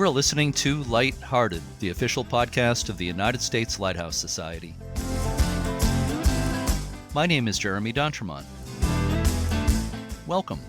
are listening to Light-Hearted, the official podcast of the United States Lighthouse Society. My name is Jeremy D'Entremont. Welcome.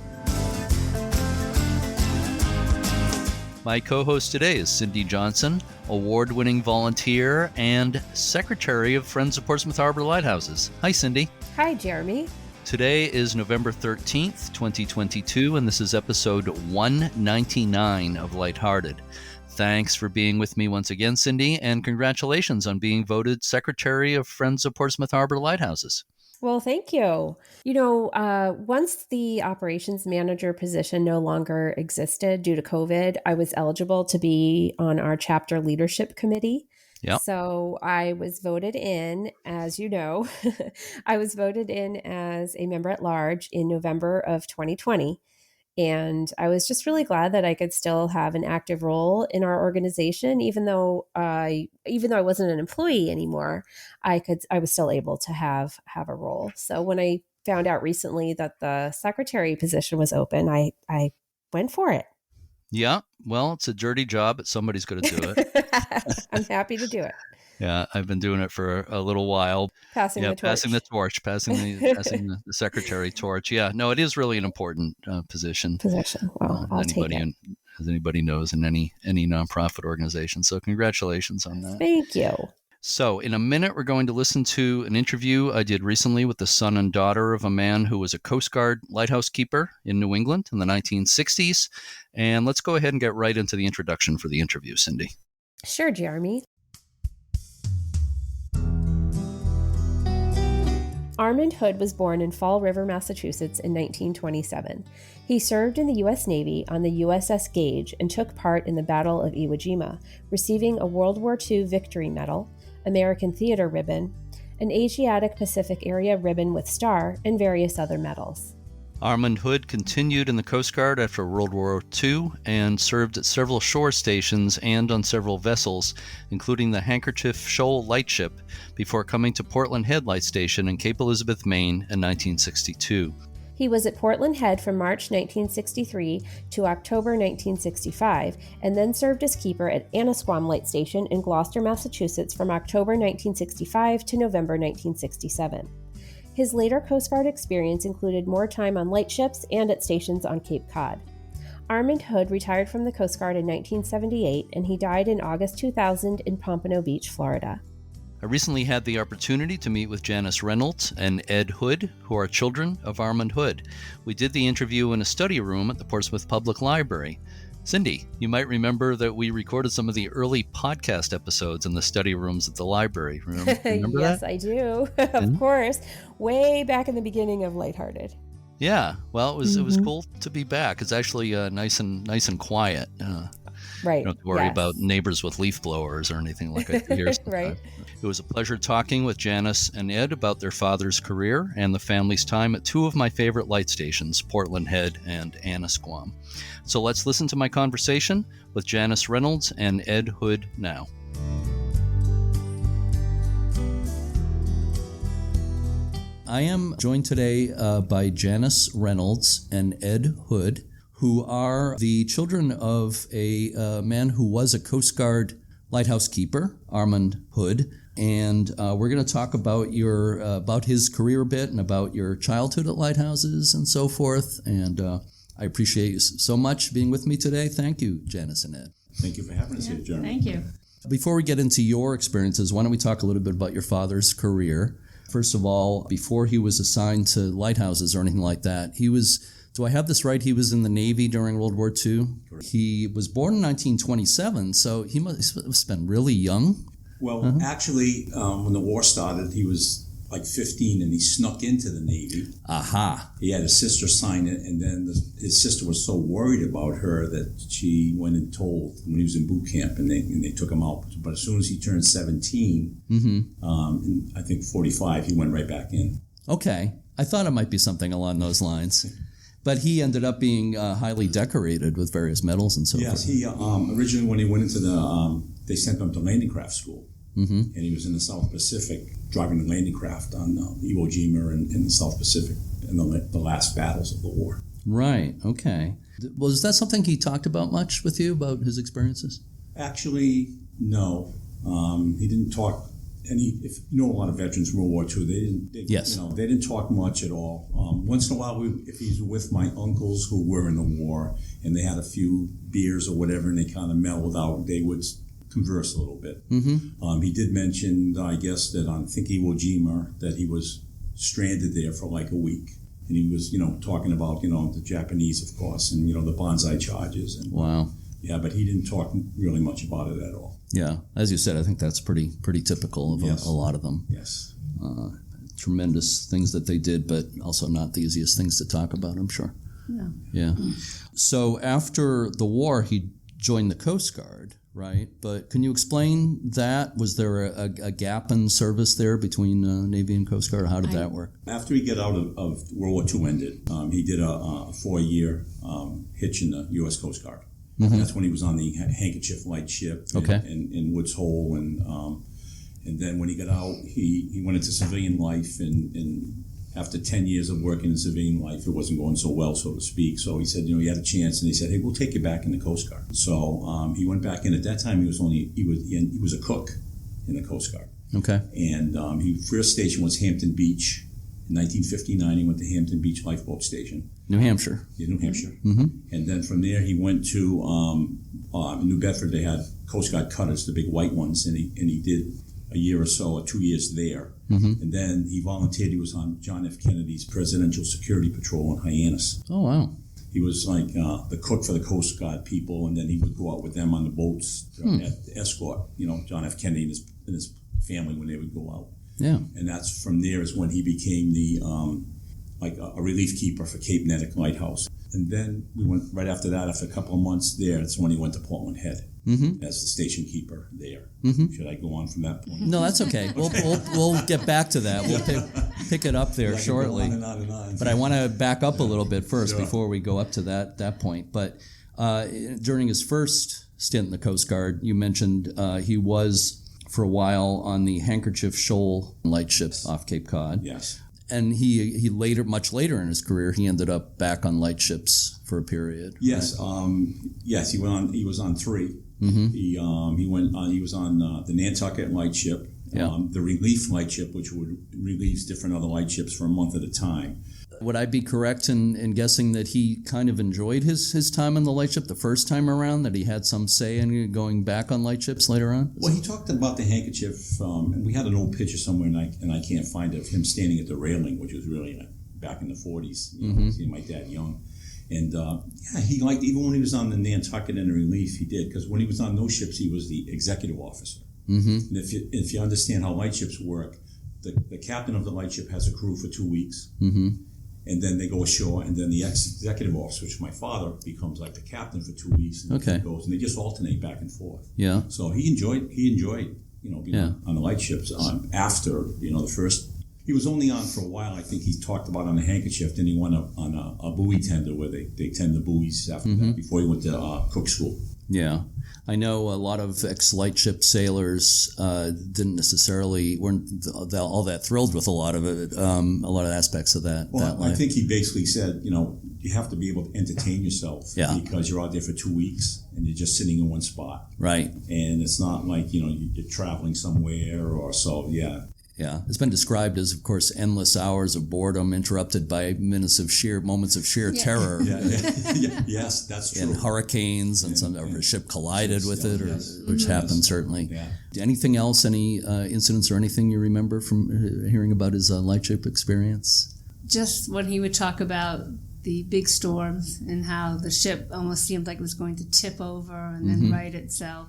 My co-host today is Cindy Johnson, award-winning volunteer and secretary of Friends of Portsmouth Harbor Lighthouses. Hi, Cindy. Hi, Jeremy. Today is November 13th, 2022, and this is episode 199 of Light-Hearted. Thanks for being with me once again, Cindy, and congratulations on being voted Secretary of Friends of Portsmouth Harbor Lighthouses. Well, thank you. Once the operations manager position no longer existed due to COVID, I was eligible to be on our chapter leadership committee. Yep. So I was voted in, as you know, I was voted in as a member at large in November of 2020. And I was just really glad that I could still have an active role in our organization, even though I wasn't an employee anymore. I was still able to have a role. So when I found out recently that the secretary position was open, I went for it. Yeah, well, it's a dirty job, but somebody's going to do it. I'm happy to do it. Yeah, I've been doing it for a little while. Passing the torch. Passing the secretary torch. Yeah, no, it is really an important position. Well, I'll take it. As anybody knows, in any nonprofit organization. So congratulations on that. Thank you. So in a minute, we're going to listen to an interview I did recently with the son and daughter of a man who was a Coast Guard lighthouse keeper in New England in the 1960s. And let's go ahead and get right into the introduction for the interview, Cindy. Sure, Jeremy. Armand Houde was born in Fall River, Massachusetts in 1927. He served in the U.S. Navy on the USS Gage and took part in the Battle of Iwo Jima, receiving a World War II Victory Medal, American Theater Ribbon, an Asiatic Pacific Area Ribbon with Star, and various other medals. Armand Houde continued in the Coast Guard after World War II and served at several shore stations and on several vessels, including the Handkerchief Shoal Lightship, before coming to Portland Head Light Station in Cape Elizabeth, Maine in 1962. He was at Portland Head from March 1963 to October 1965, and then served as keeper at Annisquam Light Station in Gloucester, Massachusetts from October 1965 to November 1967. His later Coast Guard experience included more time on lightships and at stations on Cape Cod. Armand Houde retired from the Coast Guard in 1978, and he died in August 2000 in Pompano Beach, Florida. I recently had the opportunity to meet with Janice Reynolds and Ed Houde, who are children of Armand Houde. We did the interview in a study room at the Portsmouth Public Library. Cindy, you might remember that we recorded some of the early podcast episodes in the study rooms at the library. Remember Yes, that? I do. Of course. Way back in the beginning of Lighthearted. Yeah. Well, it was cool to be back. It's actually nice and quiet. Right. You don't have to worry about neighbors with leaf blowers or anything like that. Right. It was a pleasure talking with Janice and Ed about their father's career and the family's time at two of my favorite light stations, Portland Head and Annisquam. So let's listen to my conversation with Janice Reynolds and Ed Houde now. I am joined today by Janice Reynolds and Ed Houde, who are the children of a man who was a Coast Guard lighthouse keeper, Armand Houde. And we're going to talk about about his career a bit and about your childhood at lighthouses and so forth. And I appreciate you so much being with me today. Thank you, Janice and Ed. Thank you for having us here, Jeremy. Thank you. Before we get into your experiences, why don't we talk a little bit about your father's career? First of all, before he was assigned to lighthouses or anything like that, do I have this right? He was in the Navy during World War II. He was born in 1927, so he must have been really young. Well, actually, when the war started, he was like 15 and he snuck into the Navy. Aha. He had his sister sign it, and then his sister was so worried about her that she went and told when he was in boot camp, and they took him out. But as soon as he turned 17, in, I think 45, he went right back in. Okay. I thought it might be something along those lines. But he ended up being highly decorated with various medals and so forth. Yes, he originally when he went into they sent him to landing craft school. And he was in the South Pacific driving the landing craft on Iwo Jima and in the South Pacific in the last battles of the war. Right, okay. Was that something he talked about much with you, about his experiences? Actually, no. He didn't talk any. If you know a lot of veterans from World War II, Yes. They didn't talk much at all. Once in a while, if he's with my uncles who were in the war and they had a few beers or whatever, and they kind of mellowed out, they would converse a little bit. Mm-hmm. He did mention, I guess, that on Iwo Jima, that he was stranded there for like a week. And he was, talking about, the Japanese, of course, and, the bonsai charges. And, wow. Yeah, but he didn't talk really much about it at all. Yeah. As you said, I think that's pretty typical of a lot of them. Yes. Tremendous things that they did, but also not the easiest things to talk about, I'm sure. No. Yeah. So after the war, he joined the Coast Guard, right? But can you explain that? Was there a gap in service there between Navy and Coast Guard? How did that work? After he got out of World War II ended, he did a 4-year hitch in the U.S. Coast Guard. Mm-hmm. That's when he was on the Handkerchief Lightship in Woods Hole. And then when he got out, he went into civilian life. And after 10 years of working in civilian life, it wasn't going so well, so to speak. So he said, he had a chance, and they said, hey, we'll take you back in the Coast Guard. So he went back in. At that time, he was a cook in the Coast Guard. Okay. And his first station was Hampton Beach. In 1959, he went to Hampton Beach Lifeboat Station. New Hampshire. Yeah, New Hampshire. Mm-hmm. And then from there, he went to in New Bedford. They had Coast Guard cutters, the big white ones, and he did a year or so, or 2 years there. Mm-hmm. And then he volunteered. He was on John F. Kennedy's Presidential Security Patrol in Hyannis. Oh, wow. He was like the cook for the Coast Guard people, and then he would go out with them on the boats at escort, John F. Kennedy and his family when they would go out. Yeah. And that's from there is when he became the a relief keeper for Cape Nettic Lighthouse. And then we went right after that, after a couple of months there, that's when he went to Portland Head as the station keeper there. Mm-hmm. Should I go on from that point? No, that's okay. We'll get back to that. We'll pick it up there shortly. But I want to back up a little bit first before we go up to that point. But during his first stint in the Coast Guard, you mentioned he was for a while on the Handkerchief Shoal Lightship off Cape Cod. Yes. And he much later in his career, he ended up back on lightships for a period. Yes. Right? Yes. He was on 3. Mm-hmm. He was on the Nantucket Lightship, the Relief Lightship, which relieves different other lightships for a month at a time. Would I be correct in guessing that he kind of enjoyed his time on the lightship the first time around, that he had some say in going back on lightships later on? Well, he talked about the handkerchief, and we had an old picture somewhere, and I can't find it, of him standing at the railing, which was really back in the 40s, seeing my dad young. And he liked, even when he was on the Nantucket and the Relief, he did, because when he was on those ships, he was the executive officer. Mm-hmm. And if you understand how lightships work, the captain of the lightship has a crew for 2 weeks. Mm-hmm. And then they go ashore, and then the executive officer, which is my father, becomes like the captain for 2 weeks, and he goes, and they just alternate back and forth. Yeah. So he enjoyed, being on the lightships after, the first. He was only on for a while. I think he talked about on the Handkerchief. Then he went on a buoy tender where they tend the buoys after that, before he went to cook school. Yeah. I know a lot of ex-lightship sailors weren't all that thrilled with a lot of it, a lot of aspects of that. Well, that life. I think he basically said, you have to be able to entertain yourself because you're out there for 2 weeks and you're just sitting in one spot. Right. And it's not like, you're traveling somewhere or so, Yeah, it's been described as, of course, endless hours of boredom interrupted by moments of sheer terror. Yes, that's true. And hurricanes, and some a ship collided with it, which happened certainly. Yeah. Anything else? Any incidents or anything you remember from hearing about his lightship experience? Just when he would talk about the big storms and how the ship almost seemed like it was going to tip over and then right itself.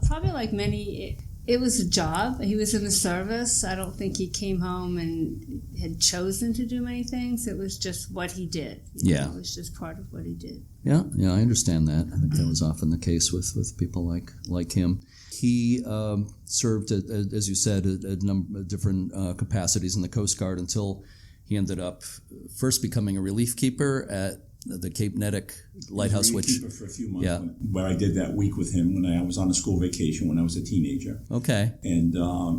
Probably like many. It was a job. He was in the service. I don't think he came home and had chosen to do many things. It was just what he did. It was just part of what he did. Yeah, I understand that. I think that was often the case with people like him. He served, as you said, a number of different capacities in the Coast Guard until he ended up first becoming a relief keeper at the Cape Nettic Lighthouse, which for a few months, where I did that week with him when I was on a school vacation when I was a teenager. Okay, and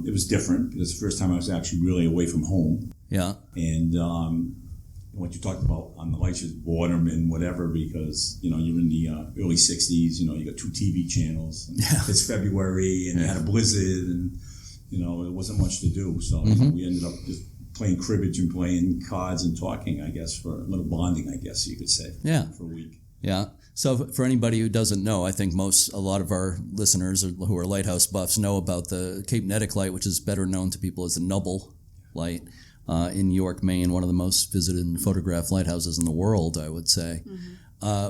it was different because the first time I was actually really away from home. Yeah, and what you talked about on the lightship, boredom and whatever, because, you're in the early 60s, you got 2 TV channels. And it's February, and you had a blizzard, and, it wasn't much to do. So we ended up just playing cribbage and playing cards and talking, I guess, for a little bonding, I guess you could say, for a week. Yeah. So for anybody who doesn't know, I think a lot of our listeners who are lighthouse buffs know about the Cape Nettic Light, which is better known to people as the Nubble Light in York, Maine, one of the most visited and photographed lighthouses in the world, I would say.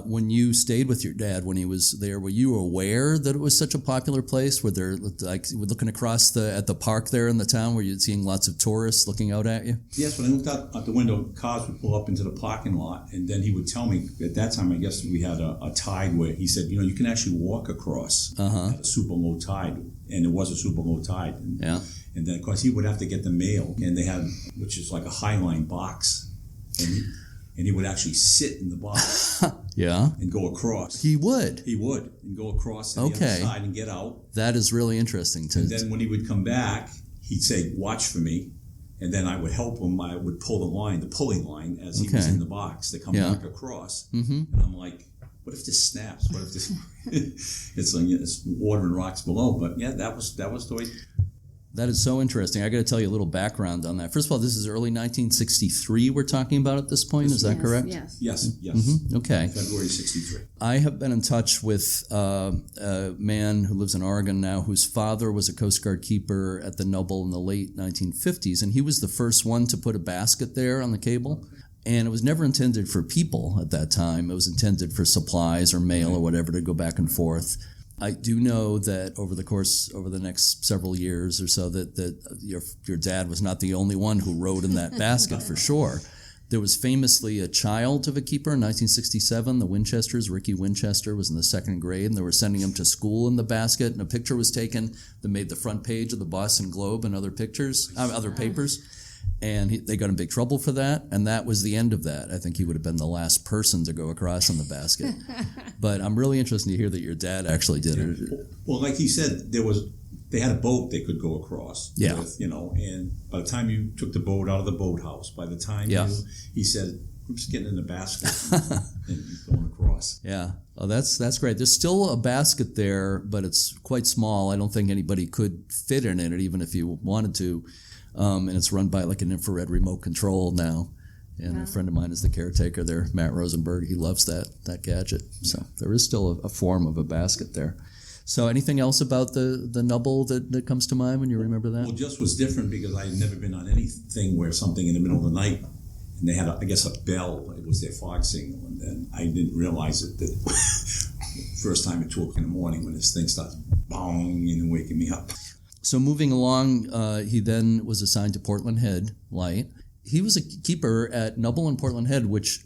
When you stayed with your dad when he was there, were you aware that it was such a popular place? Were there, looking across at the park there in the town, were you seeing lots of tourists looking out at you? Yes, when I looked out the window, cars would pull up into the parking lot, and then he would tell me, at that time, I guess we had a tide where he said, you can actually walk across at a super low tide, and it was a super low tide. And then, of course, he would have to get the mail, and they had, which is like a Highline box, and he would actually sit in the box and go across. He would? He would, and go across to the other side and get out. That is really interesting. And then when he would come back, he'd say, watch for me. And then I would help him. I would pull the pulling line, as he was in the box to come back across. And I'm like, what if this snaps? What if this... it's water and rocks below. But yeah, that was the way... That is so interesting. I got to tell you a little background on that. First of all, this is early 1963 we're talking about at this point. Is that correct? Yes. Okay. February 63. I have been in touch with a man who lives in Oregon now whose father was a Coast Guard keeper at the Nubble in the late 1950s, and he was the first one to put a basket there on the cable. And it was never intended for people at that time. It was intended for supplies or mail or whatever to go back and forth. I do know that over the next several years or so that your dad was not the only one who rode in that basket for sure. There was famously a child of a keeper in 1967, the Winchesters. Ricky Winchester was in the 2nd grade, and they were sending him to school in the basket, and a picture was taken that made the front page of the Boston Globe and other papers. And they got in big trouble for that, and that was the end of that. I think he would have been the last person to go across in the basket. But I'm really interested to hear that your dad actually did it. Well, like he said, they had a boat they could go across. Yeah. With, and by the time you took the boat out of the boathouse, by the time he said, I'm just getting in the basket and going across. Yeah. Oh, that's great. There's still a basket there, but it's quite small. I don't think anybody could fit in it, even if you wanted to. And it's run by like an infrared remote control now. And a friend of mine is the caretaker there, Matt Rosenberg. He loves that gadget. So there is still a form of a basket there. So anything else about the Nubble that comes to mind when you remember that? Well, just was different because I had never been on anything where something in the middle of the night, and they had, a bell. It was their fog signal. And then I didn't realize it that first time at 2 o'clock in the morning when this thing starts bonging and waking me up. So moving along, he then was assigned to Portland Head Light. He was a keeper at Nubble and Portland Head, which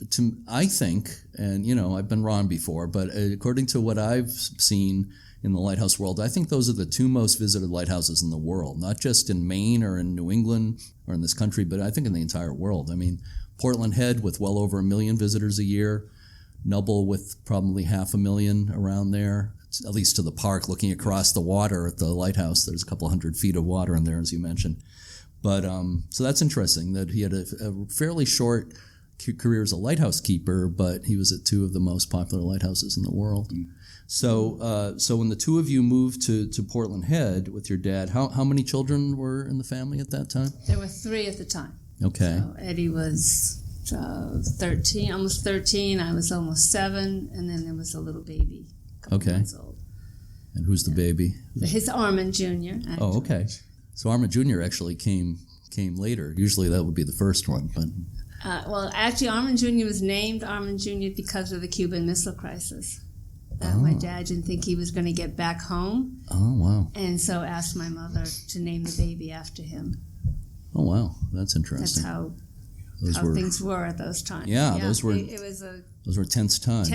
I think, and I've been wrong before, but according to what I've seen in the lighthouse world, I think those are the 2 most visited lighthouses in the world, not just in Maine or in New England or in this country, but I think in the entire world. I mean, Portland Head with well over 1 million visitors a year, Nubble with probably 500,000 around there, at least to the park, looking across the water at the lighthouse. There's a couple hundred feet of water in there, as you mentioned. But so that's interesting that he had a fairly short career as a lighthouse keeper, but he was at 2 of the most popular lighthouses in the world. So when the 2 of you moved to Portland Head with your dad, how many children were in the family at that time? There were 3 at the time. Okay. So Eddie was 13, almost 13. I was almost 7, and then there was a little baby. Months old. And who's the baby? His Armand Jr. Actually. Oh, okay. So Armand Jr. actually came later. Usually that would be the first one, but well, actually, Armand Jr. was named Armand Jr. because of the Cuban Missile Crisis. My dad didn't think he was going to get back home. Oh, wow. And so asked my mother to name the baby after him. Oh, wow. That's interesting. That's how things were at those times. Yeah, those were tense times.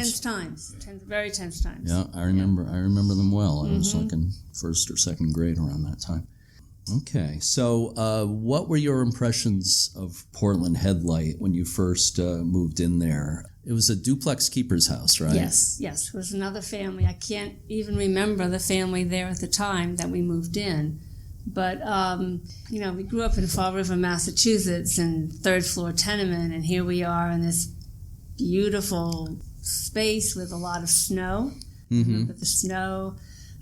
Very tense times. Yeah, I remember them well. I was like in 1st or 2nd grade around that time. Okay, so what were your impressions of Portland Head Light when you first moved in there? It was a duplex keeper's house, right? Yes. It was another family. I can't even remember the family there at the time that we moved in, But, we grew up in Fall River, Massachusetts, and third floor tenement, and here we are in this beautiful space with a lot of snow. I remember the snow.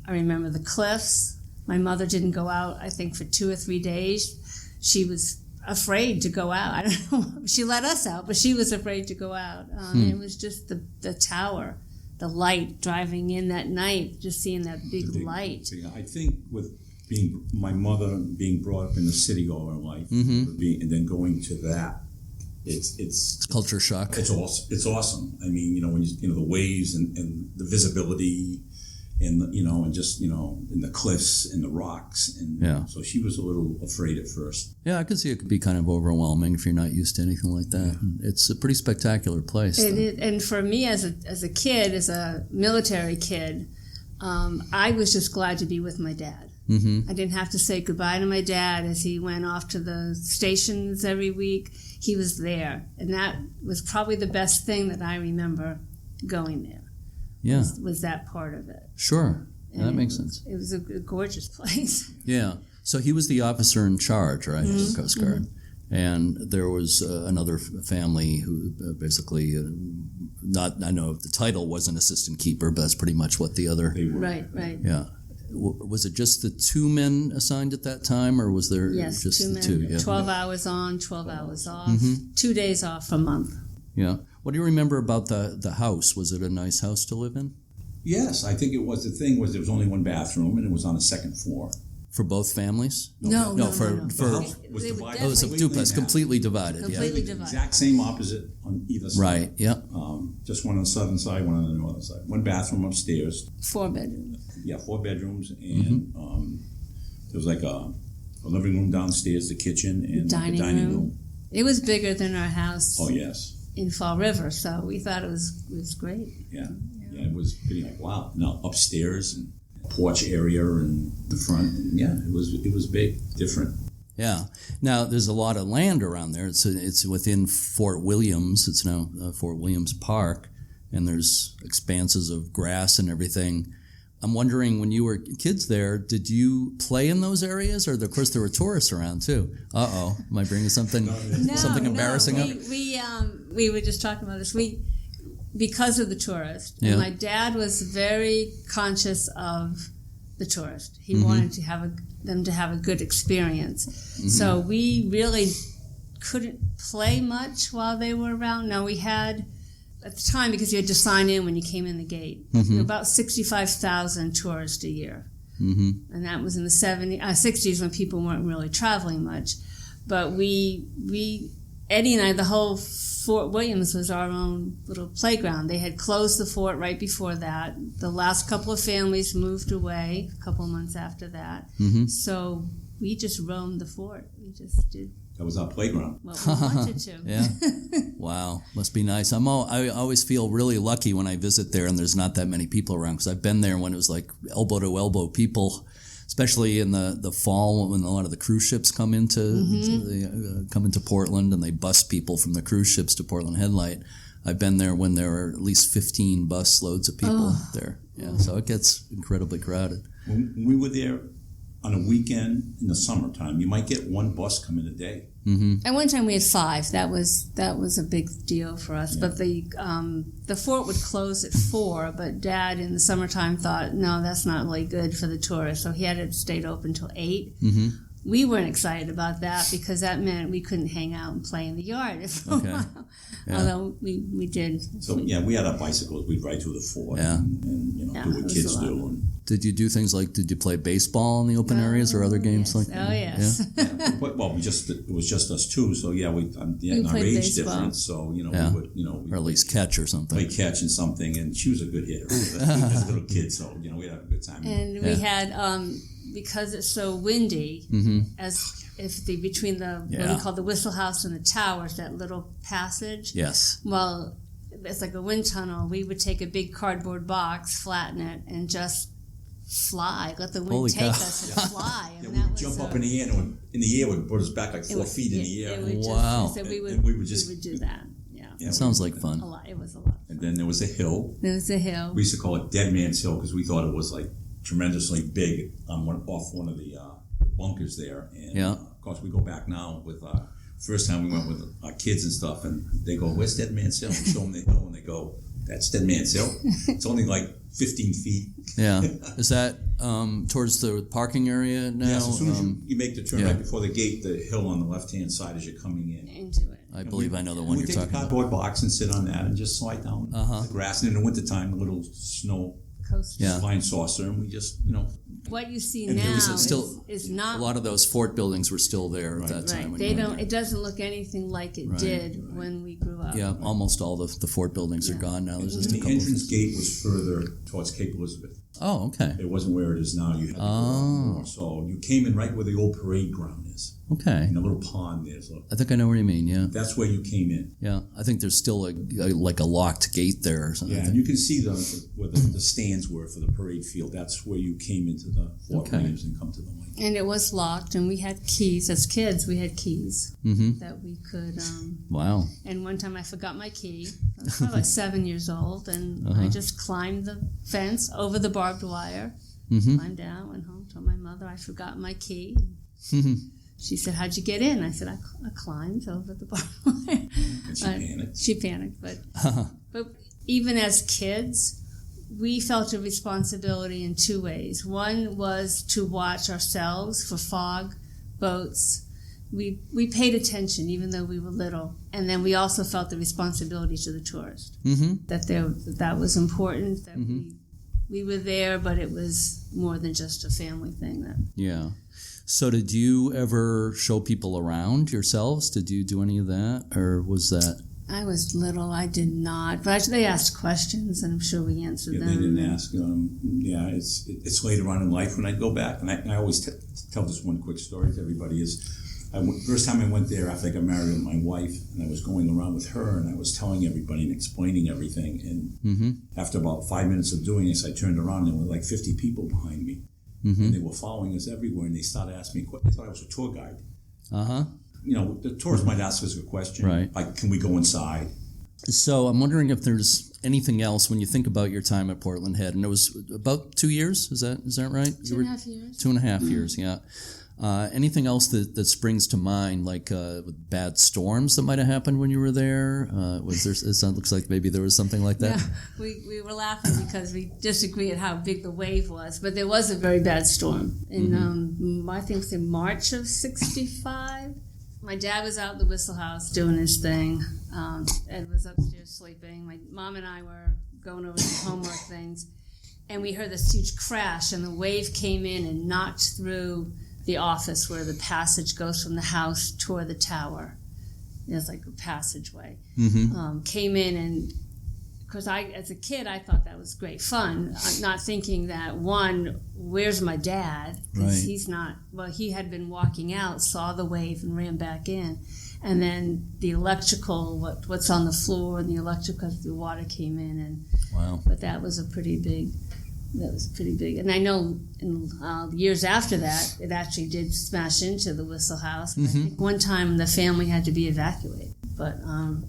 I remember the cliffs. My mother didn't go out, I think, for 2 or 3 days. She was afraid to go out. I don't know. She let us out, but she was afraid to go out. It was just the tower, the light driving in that night, just seeing that big light. I think with my mother being brought up in the city all her life, and then going to that, it's culture shock. It's awesome. It's awesome. I mean, when the waves and the visibility, and and just in the cliffs and the rocks, and so she was a little afraid at first. Yeah, I could see it could be kind of overwhelming if you're not used to anything like that. Yeah. It's a pretty spectacular place. It is, and for me as a kid, as a military kid, I was just glad to be with my dad. I didn't have to say goodbye to my dad as he went off to the stations every week. He was there, and that was probably the best thing that I remember going there. Yeah, was that part of it. Sure, and that makes sense. It was a gorgeous place. Yeah, so he was the officer in charge, right, of the Coast Guard, and there was another family who basically, I know the title was an assistant keeper, but that's pretty much what the other... Right. Yeah. Was it just the 2 men assigned at that time, or was there just 2 the men, 2? Yeah. 12 hours on, 12 hours off, 2 days off a month. Yeah. What do you remember about the house? Was it a nice house to live in? Yes, I think it was. The thing was there was only one bathroom, and it was on the second floor. For both families? No. The house was divided. Oh, it was a duplex, completely divided. Completely Yeah. divided. Exact same opposite on either side. Right, yeah. Just one on the southern side, one on the northern side. One bathroom upstairs. 4 bedrooms. Yeah, 4 bedrooms, and there was like a living room downstairs, the kitchen, and the dining room. It was bigger than our house. Oh, yes. In Fall River, so we thought it was great. Yeah, it was pretty like, wow. Now upstairs and porch area and the front, and it was big, different. Yeah. Now there's a lot of land around there. It's within Fort Williams. It's now Fort Williams Park, and there's expanses of grass and everything. I'm wondering, when you were kids there, did you play in those areas? Or, of course, there were tourists around, too. Uh-oh. Am I bringing something embarrassing up? We were just talking about this. Because of the tourist, and my dad was very conscious of the tourist. He wanted to them to have a good experience. So we really couldn't play much while they were around. Now, we had... At the time, because you had to sign in when you came in the gate, there were about 65,000 tourists a year. And that was in the 60s when people weren't really traveling much. But Eddie and I, the whole Fort Williams was our own little playground. They had closed the fort right before that. The last couple of families moved away a couple of months after that. So we just roamed the fort. We just did. That was our playground. Well, we wanted to. Yeah. Wow. Must be nice. I always feel really lucky when I visit there and there's not that many people around, because I've been there when it was like elbow to elbow people, especially in the fall when a lot of the cruise ships come into Portland and they bus people from the cruise ships to Portland Headlight. I've been there when there are at least 15 bus loads of people there. Yeah. So it gets incredibly crowded. When we were there, on a weekend in the summertime, you might get 1 bus come in a day. At one time we had 5. That was a big deal for us. Yeah. But the fort would close at 4. But Dad in the summertime thought, no, that's not really good for the tourists. So he had it stayed open till 8. We weren't excited about that because that meant we couldn't hang out and play in the yard for a while. Yeah. Although we did. So we had our bicycles. We'd ride through the fort and do what kids do. And did you do things like, did you play baseball in the open areas or other games like that? Oh, yes. Yeah. Well, it was just us 2, so we our age difference, so we would or at least catch or something. Play catch and something, and she was a good hitter as a little kid, so we'd have a good time. And we had because it's so windy, between what we call the Whistle House and the towers, that little passage. Yes. Well, it's like a wind tunnel. We would take a big cardboard box, flatten it, and just fly. Let the wind take us and fly. And we would jump up in the air, and in the air would put us back like 4 feet in the air. Wow. So we would do that. Yeah, sounds like fun. A lot. It was a lot. And then there was a hill. We used to call it Dead Man's Hill because we thought it was like tremendously big off one of the bunkers there. And Yeah. of course, we go back now with first time we went with our kids and stuff, and they go, "Where's Dead Man's Hill?" We show them the hill, and they go, "That's Dead Man's Hill." It's only like 15 feet. Yeah. Is that towards the parking area now? Yes, as soon as you make the turn yeah. right before the gate, the hill on the left-hand side as you're coming in. Into it. I believe I know the one we you're take talking a about. cardboard box and sit on that and just slide down the grass. And in the wintertime, a little snow Coast. Yeah. flying saucer, and we just, What you see And now was it still- is not A lot of those fort buildings were still there at that Right. time. right. when They you were don't. there. It doesn't look anything like it did when we grew up. Yeah, almost all the fort buildings are gone now. There's just a the couple. entrance gate was further towards Cape Elizabeth. Oh, okay. It wasn't where it is now. You had to go up more. So you came in right where the old parade ground is. Okay. In a little pond there. So I think I know where you mean, yeah. that's where you came in. Yeah, I think there's still like a locked gate there or something. Yeah, and you can see where the stands were for the parade field. That's where you came into the Fort Okay. Williams and come to the lake. And it was locked, and we had keys. As kids, we had keys that we could. Wow. And one time I forgot my key. I was probably like 7 years old, and I just climbed the fence over the barbed wire, climbed down, went home, told my mother I forgot my key. She said, "How'd you get in?" I said, I climbed over the barbed wire. And she panicked. She panicked, but even as kids, we felt a responsibility in two ways. One was to watch ourselves for fog, boats. We paid attention even though we were little, and then we also felt the responsibility to the tourist that was important. That we were there, but it was more than just a family thing. Yeah. So did you ever show people around yourselves? Did you do any of that, or was that? I was little. I did not, but they asked questions, and I'm sure we answered them. They didn't ask. It's later on in life when I go back, and I always tell this one quick story to everybody. First time I went there after I got married with my wife, and I was going around with her, and I was telling everybody and explaining everything. And after about 5 minutes of doing this, I turned around and there were like 50 people behind me, and they were following us everywhere. And they started asking me. They thought I was a tour guide. The tourists might ask us a question, Right. like, "Can we go inside?" So I'm wondering if there's anything else when you think about your time at Portland Head, and it was about 2 years. Is that right? 2.5 years. 2.5 years, yeah. Anything else that springs to mind, like bad storms that might have happened when you were there? Was there? It looks like maybe there was something like that. Yeah, we were laughing because we disagree at how big the wave was, but there was a very bad storm in I think it's in March of '65. My dad was out in the Whistle House doing his thing. Ed was upstairs sleeping. My mom and I were going over some homework things, and we heard this huge crash, and the wave came in and knocked through the office where the passage goes from the house toward the tower. There's like a passageway. Came in, and because as a kid, I thought that was great fun, not thinking that, one, where's my dad? Because he's not, well, he had been walking out, saw the wave, and ran back in. And then the electrical, what's on the floor, and the electrical, the water came in. And Wow. But that was pretty big. And I know in years after that, it actually did smash into the Whistle House. But I think one time the family had to be evacuated. But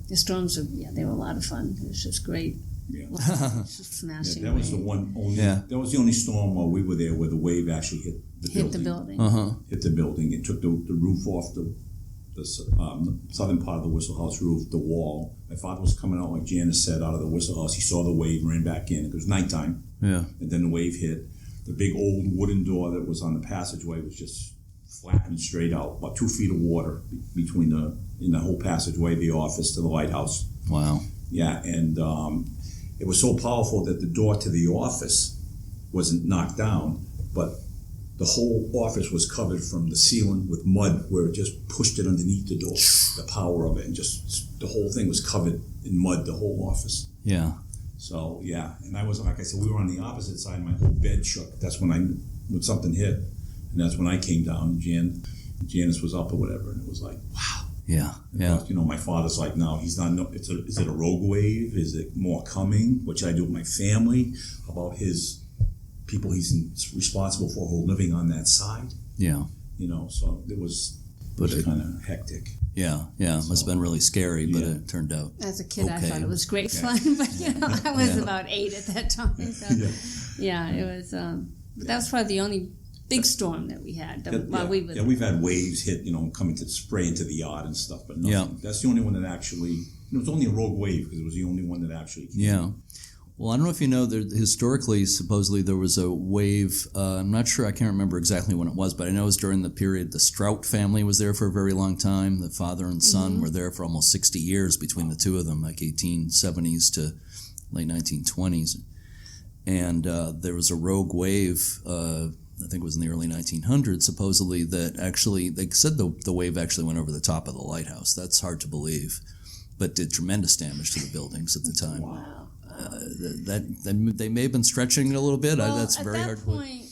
the storms they were a lot of fun. It was just great. Yeah. Just smashing. That was the That was the only storm while we were there where the wave actually hit the building. Hit the building. It took the roof off the southern part of the Whistle House roof, the wall. My father was coming out, like Janice said, out of the Whistle House. He saw the wave, ran back in. It was nighttime. Yeah. And then the wave hit. The big old wooden door that was on the passageway was just flattened straight out. About 2 feet of water between in the whole passageway, the office to the lighthouse. Wow. Yeah, and it was so powerful that the door to the office wasn't knocked down, but the whole office was covered from the ceiling with mud where it just pushed it underneath the door, the power of it, and just the whole thing was covered in mud, the whole office. Yeah. So, yeah, and I was, like I said, we were on the opposite side, my whole bed shook. That's when something hit, and that's when I came down, and Janice was up or whatever, and it was like, wow. Yeah, yeah. My father's like, no, he's not. No, is it a rogue wave? Is it more coming? What should I do with my family? About his people he's responsible for who are living on that side? Yeah. So it was kind of hectic. Yeah, yeah. It must have been really scary, but it turned out as a kid, I thought it was great fun, but I was about 8 at that time. So, it was. But that was probably the only big storm that we had while we were there. We've had waves hit, coming to spray into the yard and stuff, but nothing. Yeah. That's the only one that actually, it was only a rogue wave because it was the only one that actually came. Yeah. Well, I don't know if you know, historically, supposedly there was a wave. I'm not sure, I can't remember exactly when it was, but I know it was during the period the Strout family was there for a very long time. The father and son were there for almost 60 years between the two of them, like 1870s to late 1920s. And there was a rogue wave, I think it was in the early 1900s, supposedly, that actually, they said the wave actually went over the top of the lighthouse. That's hard to believe, but did tremendous damage to the buildings at the time. Wow. They may have been stretching it a little bit. Well, that's very hard to believe.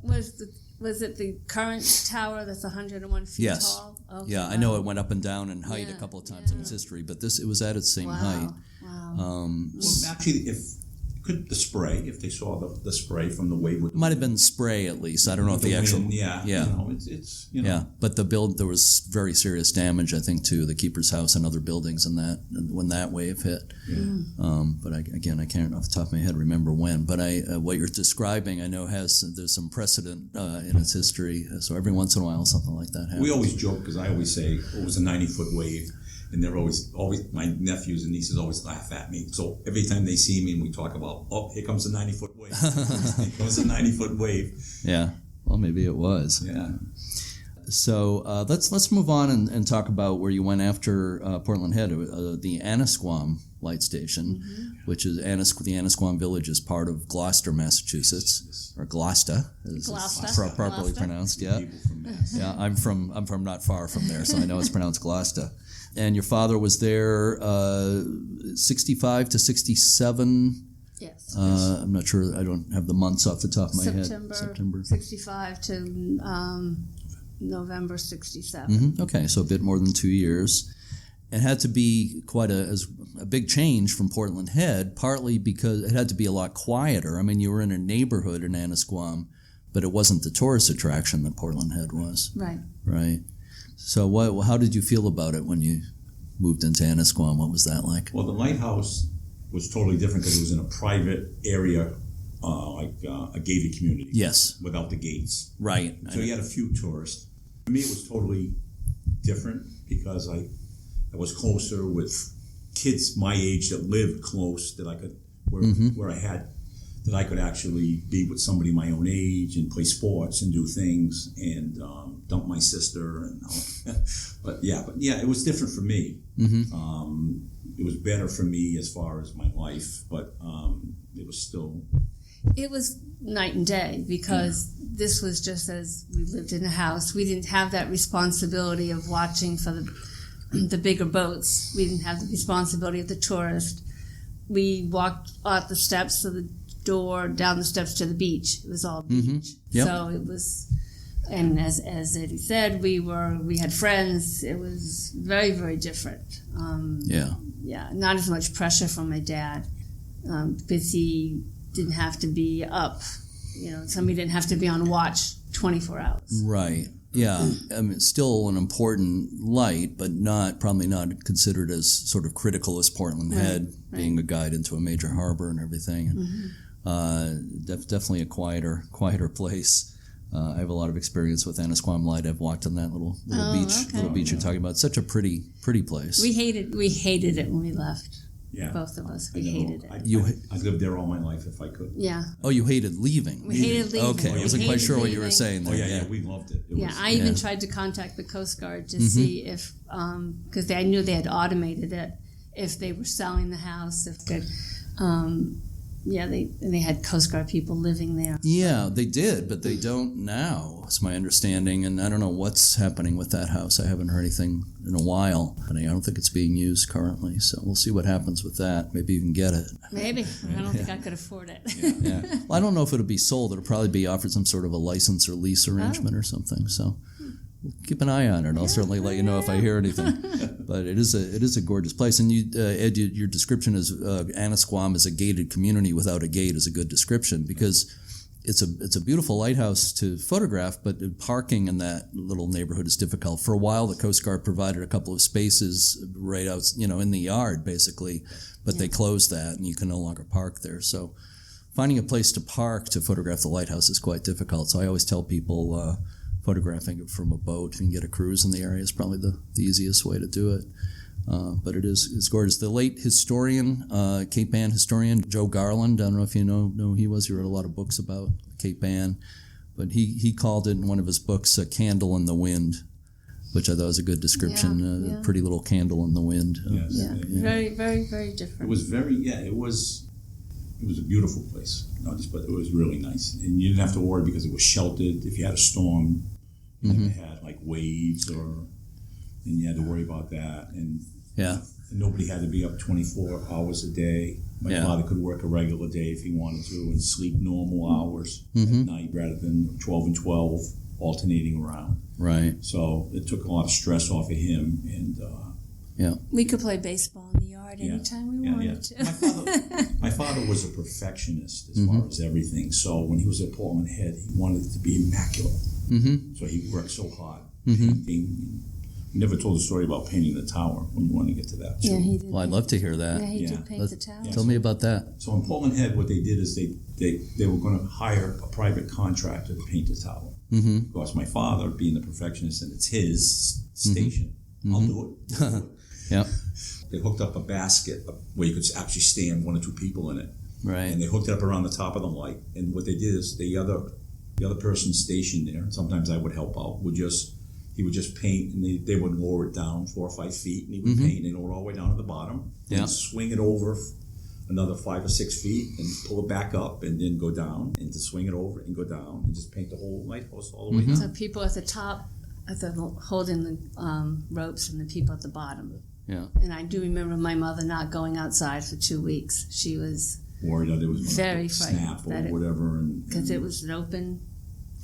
Was it the current tower that's 101 feet tall? Okay, yeah, I know it went up and down in height a couple of times in its history, but it was at its same height. Wow. Well, actually, the spray, if they saw the spray from the wave, it might have been spray at least. I don't know if the actual wind, yeah. But there was very serious damage, I think, to the keeper's house and other buildings when that wave hit. But I can't off the top of my head remember when. But what you're describing, I know there's some precedent in its history. So every once in a while, something like that happens. We always joke because I always say it was a 90-foot wave. And they're always, my nephews and nieces always laugh at me. So every time they see me and we talk about, here comes a 90-foot wave. Here comes a 90-foot wave. Yeah. Well, maybe it was. Yeah. So let's move on and talk about where you went after Portland Head, the Annisquam Light Station, which is the Annisquam Village is part of Gloucester, Massachusetts, or Gloucester, as properly pronounced. Yeah. Yeah. I'm from not far from there, so I know it's pronounced Gloucester. And your father was there 65 to 67. Yes. I'm not sure. I don't have the months off the top of my head. September 65 to November 67. Okay, so a bit more than 2 years. It had to be quite a big change from Portland Head, partly because it had to be a lot quieter. I mean, you were in a neighborhood in Annisquam, but it wasn't the tourist attraction that Portland Head was. Right. Right. So how did you feel about it when you moved into Annisquam? What was that like? Well, the lighthouse was totally different because it was in a private area, like a gated community. Yes. Without the gates. Right. So you had a few tourists. For me, it was totally different because I was closer with kids my age that lived close that I could, where I had, that I could actually be with somebody my own age and play sports and do things and dump my sister and but it was different for me. It was better for me as far as my life, but it was still. It was night and day because this was just as we lived in a house. We didn't have that responsibility of watching for the bigger boats. We didn't have the responsibility of the tourist. We walked out the steps of the door down the steps to the beach. It was all beach. Yep. So it was, and as Eddie said, we had friends. It was very, very different. Not as much pressure from my dad because he didn't have to be up. Somebody didn't have to be on watch 24 hours. Right. Yeah. I mean, still an important light, but probably not considered as sort of critical as Portland Head, being a guide into a major harbor and everything. Definitely a quieter place. I have a lot of experience with Annisquam Light. I've walked on that little beach you're talking about. It's such a pretty place. We hated it when we left. Yeah. Both of us. We hated it. I lived there all my life if I could. Yeah. Oh, you hated leaving? We hated leaving. Okay, I wasn't quite sure what you were saying there. Oh, yeah, we loved it. I even tried to contact the Coast Guard to see if, because I knew they had automated it, if they were selling the house, if they they had Coast Guard people living there. Yeah, they did, but they don't now, is my understanding. And I don't know what's happening with that house. I haven't heard anything in a while. I don't think it's being used currently. So we'll see what happens with that. Maybe you can get it. Maybe. I don't think I could afford it. Yeah. Well, I don't know if it'll be sold. It'll probably be offered some sort of a license or lease arrangement or something. So keep an eye on it. I'll certainly let you know if I hear anything. But it is a gorgeous place. And you, Ed, your description is Annisquam is a gated community without a gate is a good description because it's a beautiful lighthouse to photograph, but parking in that little neighborhood is difficult. For a while, the Coast Guard provided a couple of spaces right out, in the yard basically, but they closed that and you can no longer park there. So finding a place to park to photograph the lighthouse is quite difficult. So I always tell people photographing it from a boat, if you can get a cruise in the area, is probably the easiest way to do it. But it's gorgeous. The late historian, Cape Ann historian, Joe Garland, I don't know if you know who he was. He wrote a lot of books about Cape Ann. But he called it in one of his books a candle in the wind, which I thought was a good description. Pretty little candle in the wind. Very, very, very different. It was it was a beautiful place. But it was really nice. And you didn't have to worry because it was sheltered. If you had a storm, you never had like waves and you had to worry about that. And nobody had to be up 24 hours a day. My father could work a regular day if he wanted to and sleep normal hours at night rather than 12 and 12 alternating around. Right. So it took a lot of stress off of him. And we could play baseball in the yard anytime we wanted to. My father was a perfectionist as far as everything. So when he was at Portland Head, he wanted it to be immaculate. So he worked so hard painting. He never told the story about painting the tower when you want to get to that. Yeah, he did. Well, I'd love to hear that. Yeah, he did paint the tower. Tell me about that. So in Portland Head, what they did is they were going to hire a private contractor to paint the tower. Of course, my father, being the perfectionist, and it's his station, I'll do it. Yep. They hooked up a basket where you could actually stand 1 or 2 people in it. Right. And they hooked it up around the top of the light. And what they did is the other person stationed there, and sometimes I would help out, he would just paint, and they would lower it down 4 or 5 feet, and he would paint, and it would all the way down to the bottom, and swing it over another 5 or 6 feet, and pull it back up, and then go down, and to swing it over and go down, and just paint the whole lighthouse all the way down. So people at the top, holding the ropes, and the people at the bottom. Yeah. And I do remember my mother not going outside for 2 weeks. She was worried that it was very going to snap or whatever, because it was an open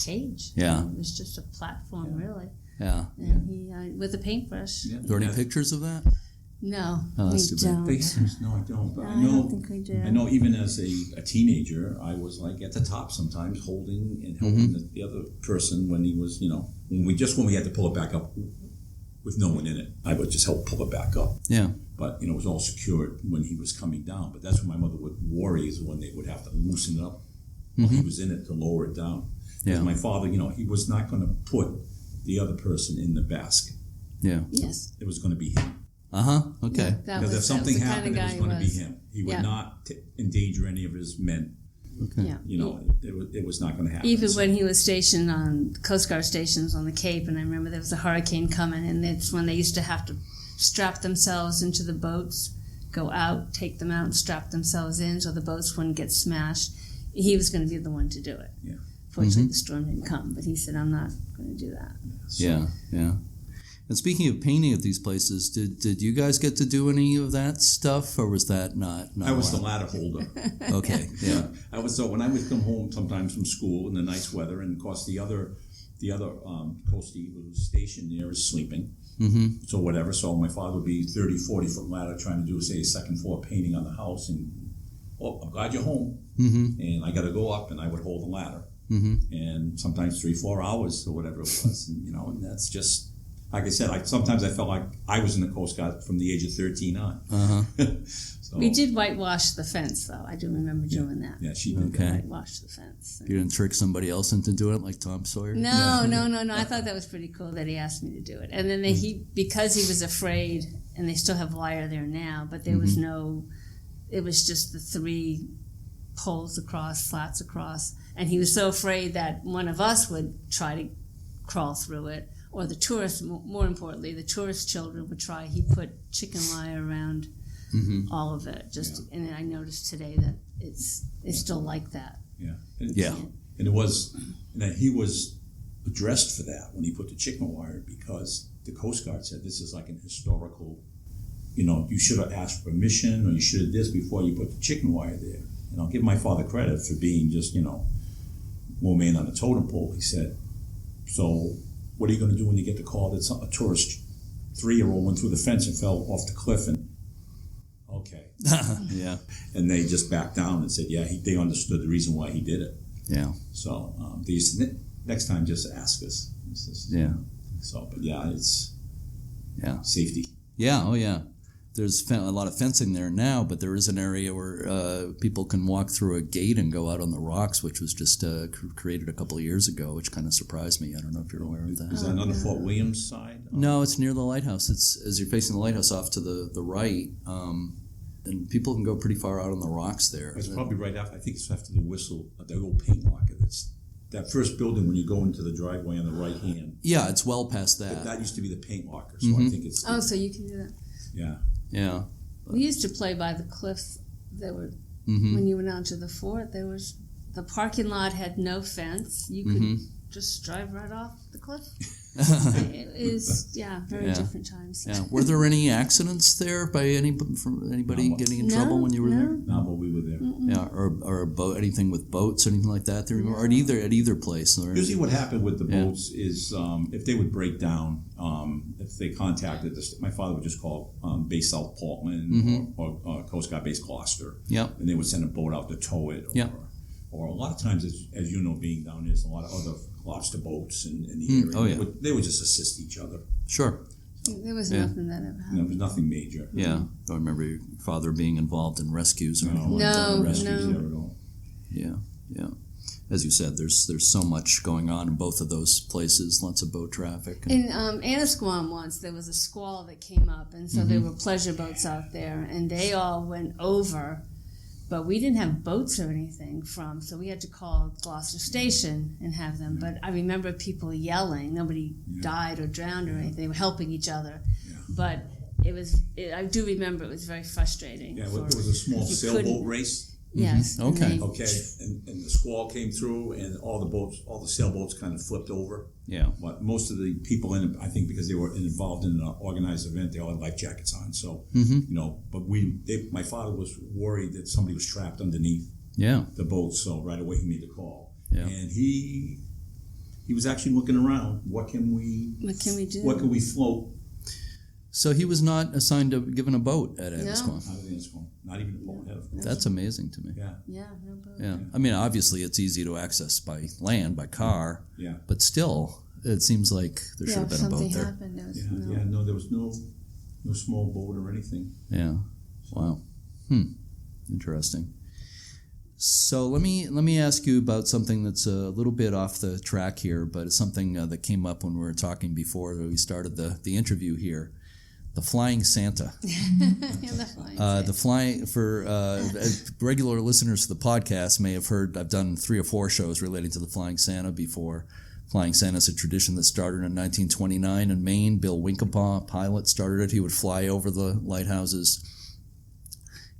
cage. Yeah. It was just a platform, really. Yeah. And he with a paintbrush. Yeah. Are there any pictures of that? No, Oh, we that's too bad. don't. No, I don't. But I don't think we do. I know even as a teenager, I was like at the top sometimes holding and helping the other person when he was, when we had to pull it back up with no one in it, I would just help pull it back up. Yeah. But, it was all secured when he was coming down. But that's when my mother would worry, is when they would have to loosen it up while he was in it to lower it down. Because my father, he was not going to put the other person in the basket. Yeah. Yes. It was going to be him. Okay. Because if something happened, it was going to be him. He would Yeah. not endanger any of his men. Okay. Yeah. It was not going to happen. Even when he was stationed on Coast Guard stations on the Cape, and I remember there was a hurricane coming, and it's when they used to have to strap themselves into the boats, go out, take them out, and strap themselves in so the boats wouldn't get smashed. He was going to be the one to do it. Yeah. Fortunately, the storm didn't come, but he said, I'm not going to do that. So, Yeah. And speaking of painting at these places, did you guys get to do any of that stuff, or was that not I was the allowed? ladder holder. Okay, yeah. I was when I would come home sometimes from school in the nice weather, and of course the other coastie who was stationed there is sleeping. So whatever. So my father would be 30, 40-foot ladder trying to do, say, a second floor painting on the house, and I'm glad you're home. And I got to go up, and I would hold the ladder. And sometimes 3-4 hours or whatever it was, and that's just. Like I said, sometimes I felt like I was in the Coast Guard from the age of 13 on. So, We did whitewash the fence, though. I do remember doing that. Yeah, she did. Okay. Whitewash the fence. You didn't trick somebody else into doing it, like Tom Sawyer? No. I thought that was pretty cool that he asked me to do it. And then because he was afraid, and they still have wire there now, but there was it was just the 3 poles across, slats across. And he was so afraid that one of us would try to crawl through it, or the tourists, more importantly, the tourist children would try. He put chicken wire around all of it. And then I noticed today that it's still like that. Yeah. And it was, and he was addressed for that when he put the chicken wire, because the Coast Guard said this is like an historical, you should have asked permission, or you should have this before you put the chicken wire there. And I'll give my father credit for being just, more man on the totem pole. He said, so what are you going to do when you get the call that a tourist 3-year-old went through the fence and fell off the cliff? And okay. Yeah. And they just backed down and said, they understood the reason why he did it. Yeah. So they said, next time just ask us. Yeah. So, but it's Yeah. safety. Yeah, oh yeah. there's a lot of fencing there now, but there is an area where people can walk through a gate and go out on the rocks, which was just created a couple of years ago, which kind of surprised me. I don't know if you're aware of that. Is that on the Fort Williams side? No, it's near the lighthouse. It's as you're facing the lighthouse off to the right, and people can go pretty far out on the rocks there. It's probably right after, I think it's after the whistle, the old paint locker. That's that first building when you go into the driveway on the right hand. Yeah, it's well past that. But that used to be the paint locker, so I think it's... Oh, so you can do that. Yeah. Yeah. We used to play by the cliffs. There were when you went out to the fort. There was the parking lot had no fence. You could just drive right off the cliff. It is very different times. Yeah. Were there any accidents there by anybody getting in trouble when you were there? No, but we were there. Yeah, or a boat, anything with boats, anything like that. There, or at either place. Usually, what happened with the boats is if they would break down, if they contacted my father would just call Base South Portland or Coast Guard Base Gloucester. Yep. And they would send a boat out to tow it. Or a lot of times, as you know, being down there's a lot of other lobster boats in the area. Oh, yeah. They would just assist each other. Sure. There was nothing that ever happened. There was nothing major. Yeah. Don't remember your father being involved in rescues or anything like that. No, rescues no. there at all. Yeah. As you said, there's so much going on in both of those places. Lots of boat traffic. In Annisquam once, there was a squall that came up, and so there were pleasure boats out there, and they all went over. But we didn't have boats or anything so we had to call Gloucester Station and have them. But I remember people yelling. Nobody died or drowned or anything. They were helping each other. Yeah. But I do remember it was very frustrating. Yeah, it was a small sailboat race. Yes. Okay. And the squall came through, and all the sailboats kind of flipped over. Yeah. But most of the people in it, I think, because they were involved in an organized event, they all had life jackets on. So but my father was worried that somebody was trapped underneath the boat. So right away he made the call. Yeah. And he was actually looking around. What can we do? What can we float? So he was not given a boat at Annisquam. Not at Annisquam. Not even a boat. That's amazing to me. Yeah. Yeah, no boat. Yeah. I mean, obviously it's easy to access by land, by car. Yeah. But still, it seems like there should have been a boat there. Happened, there was no small boat or anything. Yeah. Wow. Interesting. So let me ask you about something that's a little bit off the track here, but it's something that came up when we were talking before we started the interview here. The Flying Santa. The flying for regular listeners to the podcast may have heard I've done 3 or 4 shows relating to the Flying Santa before. Flying Santa is a tradition that started in 1929 in Maine. Bill Winkepaw, pilot, started it. He would fly over the lighthouses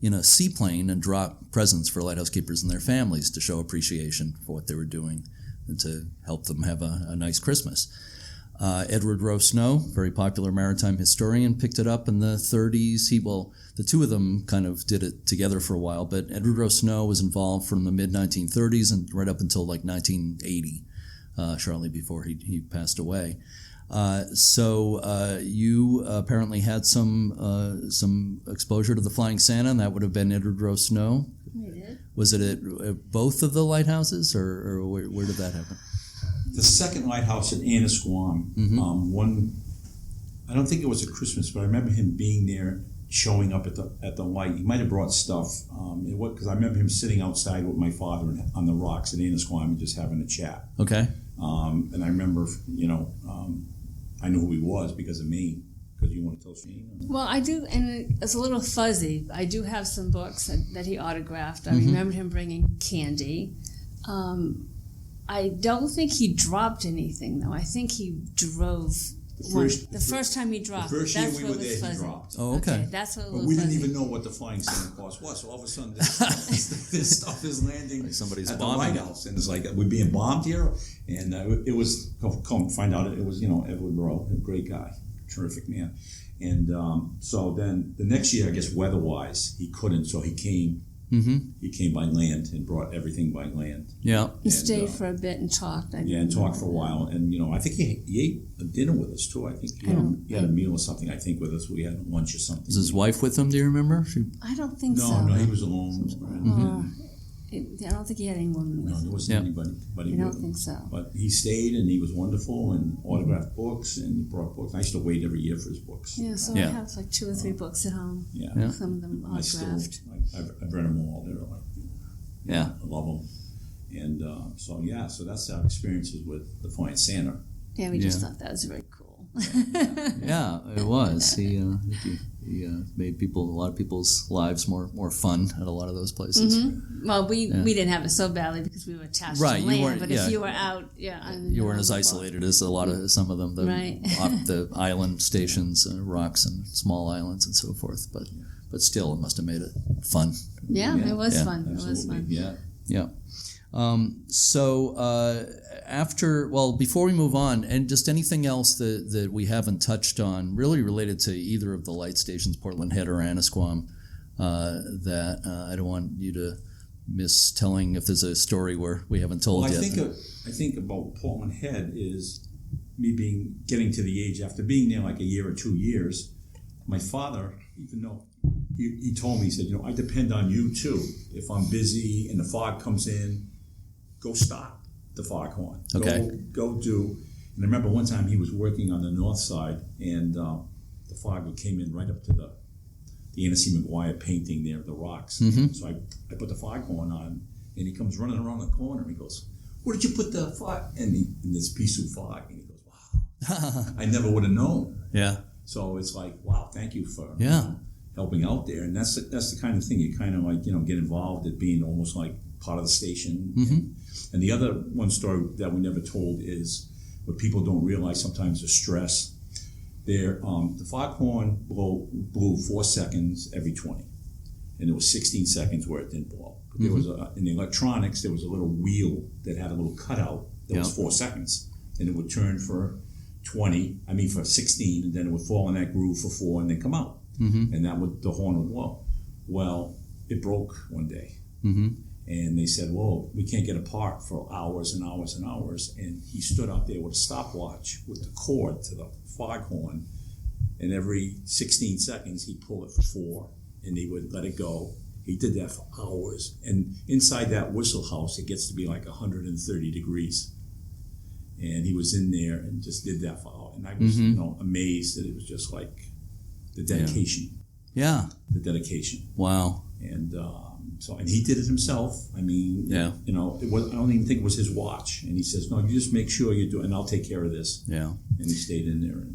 in a seaplane and drop presents for lighthouse keepers and their families to show appreciation for what they were doing and to help them have a nice Christmas. Edward Rowe Snow, very popular maritime historian, picked it up in the 30s. The two of them kind of did it together for a while, but Edward Rowe Snow was involved from the mid-1930s and right up until like 1980, shortly before he passed away. So you apparently had some exposure to the Flying Santa, and that would have been Edward Rowe Snow. We did. Was it at both of the lighthouses, or where did that happen? The second lighthouse at Annisquam, I don't think it was at Christmas, but I remember him being there, showing up at the light. He might have brought stuff, because I remember him sitting outside with my father on the rocks at Annisquam and just having a chat. Okay. And I remember, I knew who he was because of Maine. Because you want to tell Shane? Well, I do, and it's a little fuzzy. I do have some books that he autographed. I remember him bringing candy. I don't think he dropped anything, though. I think he drove. The first time he dropped. The first year that's we what were there, fuzzy. he dropped. Oh, okay. That's what. But we didn't even know what the Flying Santa Claus was. So all of a sudden, this stuff is landing like somebody's at bombing the lighthouse, and it's like, we're being bombed here. And it was, come find out, it was Edward Rowe, a great guy, terrific man. And so then the next year, I guess weather-wise, he couldn't, so he came. He came by land and brought everything by land. Yeah. He stayed for a bit and talked. And talked for a while. And, I think he ate a dinner with us, too. I think he had a meal or something, I think, with us. We had lunch or something. Was his wife with him, do you remember? I don't think so. No, he was alone. I don't think he had any woman with No, him. there wasn't anybody. I don't think so. But he stayed, and he was wonderful, and autographed books, and he brought books. I used to wait every year for his books. Yeah, so I have like 2 or 3 books at home. Yeah. Some of them autographed. I've read them all. They're like, I love them. And so that's our experiences with the Flying Santa. Yeah, we just thought that was very cool. Yeah, it was. He made a lot of people's lives more fun at a lot of those places. Mm-hmm. Well, we didn't have it so badly because we were attached to land. But if you were out, you weren't as isolated as some of them. Off the island stations, rocks and small islands and so forth. But still, it must have made it fun. Yeah, it was fun. Absolutely. It was fun. Yeah. Before we move on, and just anything else that we haven't touched on, really related to either of the light stations, Portland Head or Annisquam, that I don't want you to miss telling if there's a story where we haven't told yet. I think about Portland Head is me getting to the age after being there like a year or 2 years. My father, even though he told me, he said, I depend on you too. If I'm busy and the fog comes in, go stop the foghorn. Okay. Go do. And I remember one time he was working on the north side, and the fog came in right up to the Annisquam Light painting there of the rocks. Mm-hmm. So I put the foghorn on, and he comes running around the corner. And he goes, "Where did you put the fog?" And in this piece of fog, and he goes, "Wow, I never would have known." Yeah. So it's like, wow, thank you for helping out there. And that's the kind of thing you kind of like, get involved at being almost like part of the station. Mm-hmm. And the other one story that we never told is what people don't realize sometimes is stress. The foghorn blew 4 seconds every 20. And there was 16 seconds where it didn't blow. But there was in the electronics, there was a little wheel that had a little cutout that was 4 seconds. And it would turn for 16, and then it would fall in that groove for 4 and then come out. Mm-hmm. And the horn would blow. Well, it broke one day. Mm-hmm. And they said, well, we can't get a part for hours and hours and hours. And he stood out there with a stopwatch with the cord to the foghorn. And every 16 seconds, he'd pull it for 4, and he would let it go. He did that for hours. And inside that whistle house, it gets to be like 130 degrees. And he was in there and just did that for hours. And I was, amazed that it was just like the dedication. Yeah. The dedication. Wow. And and he did it himself. I mean, I don't even think it was his watch. And he says, no, you just make sure you do it, and I'll take care of this. Yeah. And he stayed in there.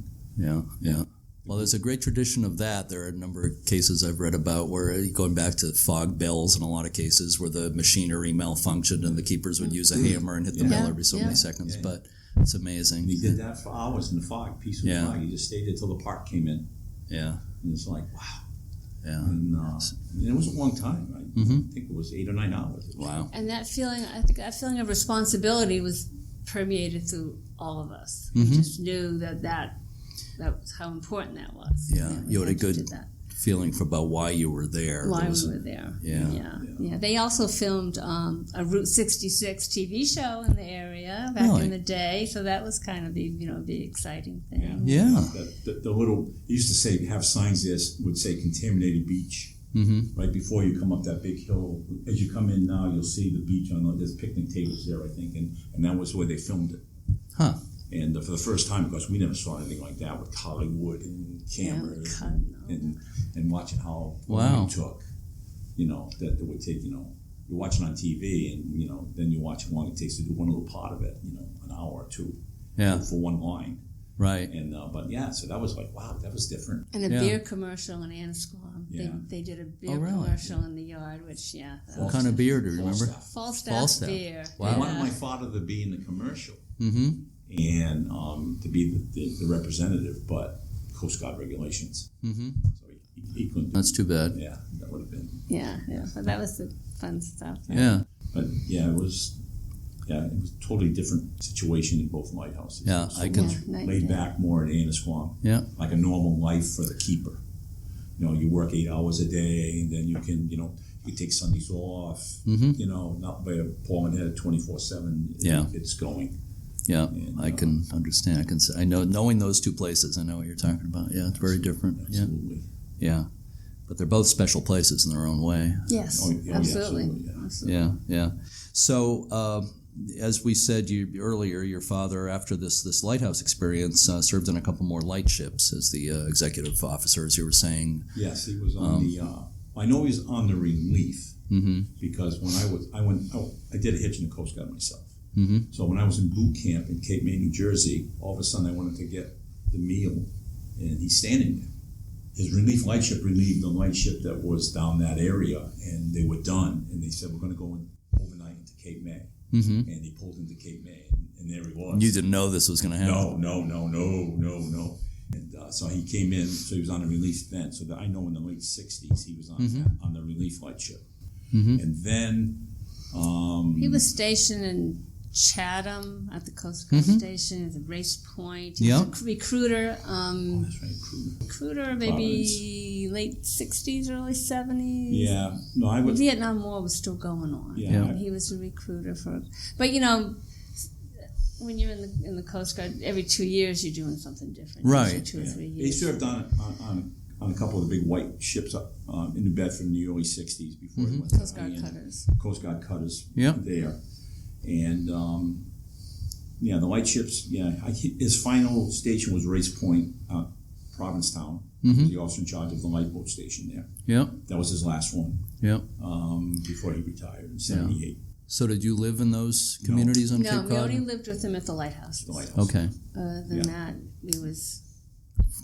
Yeah. Well, there's a great tradition of that. There are a number of cases I've read about where, going back to fog bells in a lot of cases, where the machinery malfunctioned and the keepers would use a hammer and hit the bell every so many seconds. Yeah. But it's amazing. And he did that for hours in the fog, peaceful fog. He just stayed there till the park came in. Yeah. And it's like, wow. Yeah. And it was a long time. I think it was 8 or 9 hours. Wow. And I think that feeling of responsibility was permeated through all of us. Mm-hmm. We just knew that was how important that was. Yeah. You had a good feeling about why you were there. Why we were there. Yeah. They also filmed a Route 66 TV show in the area back in the day, so that was kind of the exciting thing. Yeah. The little, they used to say, have signs there would say contaminated beach. Mm-hmm. Right before you come up that big hill. As you come in now, you'll see the beach there's picnic tables there, I think, and that was where they filmed it. Huh. And for the first time, because we never saw anything like that with Hollywood and cameras and watching how long it took, that would take, you're watching on TV and, then you watch how long it takes to do one little part of it, an hour or 2 for one line. Right. And so that was like, wow, that was different. And a beer commercial in Annisquam. Yeah. They did a beer commercial in the yard, which, What kind of beer do you remember? Falstaff beer. Wow. I wanted my father to be in the commercial. Mm-hmm. And to be the representative, but Coast Guard regulations. Mm-hmm. So he couldn't. That's too bad. Yeah, that would have been. Yeah. But that was the fun stuff. Yeah. But it was a totally different situation in both lighthouses. Yeah, I can laid back more at Annisquam. Yeah. Like a normal life for the keeper. You work 8 hours a day, and then you can, you take Sundays off. Mm-hmm. Not by Portland Head 24/7. Yeah. It's going. Yeah, and, I can understand. I know, knowing those two places, I know what you're talking about. Yeah, it's very different. Absolutely. Yeah. But they're both special places in their own way. Yes, absolutely. Yeah. So, as we said earlier, your father, after this lighthouse experience, served on a couple more lightships as the executive officer, as you were saying. Yes, he was on I know he was on the relief because when I did a hitch in the Coast Guard myself. Mm-hmm. So when I was in boot camp in Cape May, New Jersey, all of a sudden I wanted to get the meal, and he's standing there. His relief lightship relieved the lightship that was down that area, and they were done. And they said, we're going to go overnight into Cape May. Mm-hmm. And he pulled into Cape May, and there he was. You didn't know this was going to happen? No. And so he came in, so he was on a relief then. So that I know in the late 60s he was on the relief lightship. Mm-hmm. And then... he was stationed in Chatham at the Coast Guard station, at the Race Point. He was a recruiter. That's right, recruiter, maybe late 60s, early 70s. Yeah. No, the Vietnam War was still going on. Yeah. He was a recruiter but when you're in the Coast Guard, every 2 years you're doing something different. Right. 2 or 3 years. He served on a couple of the big white ships in New Bedford in the early 60s before he went Coast Guard cutters. Coast Guard cutters there. And, the lightships, his final station was Race Point, Provincetown. He was the officer in charge of the lifeboat station there. Yeah. That was his last one. Yeah. Before he retired in 78. So did you live in those communities on Cape Cod? No, we only lived with him at the lighthouse. Okay. That, he was...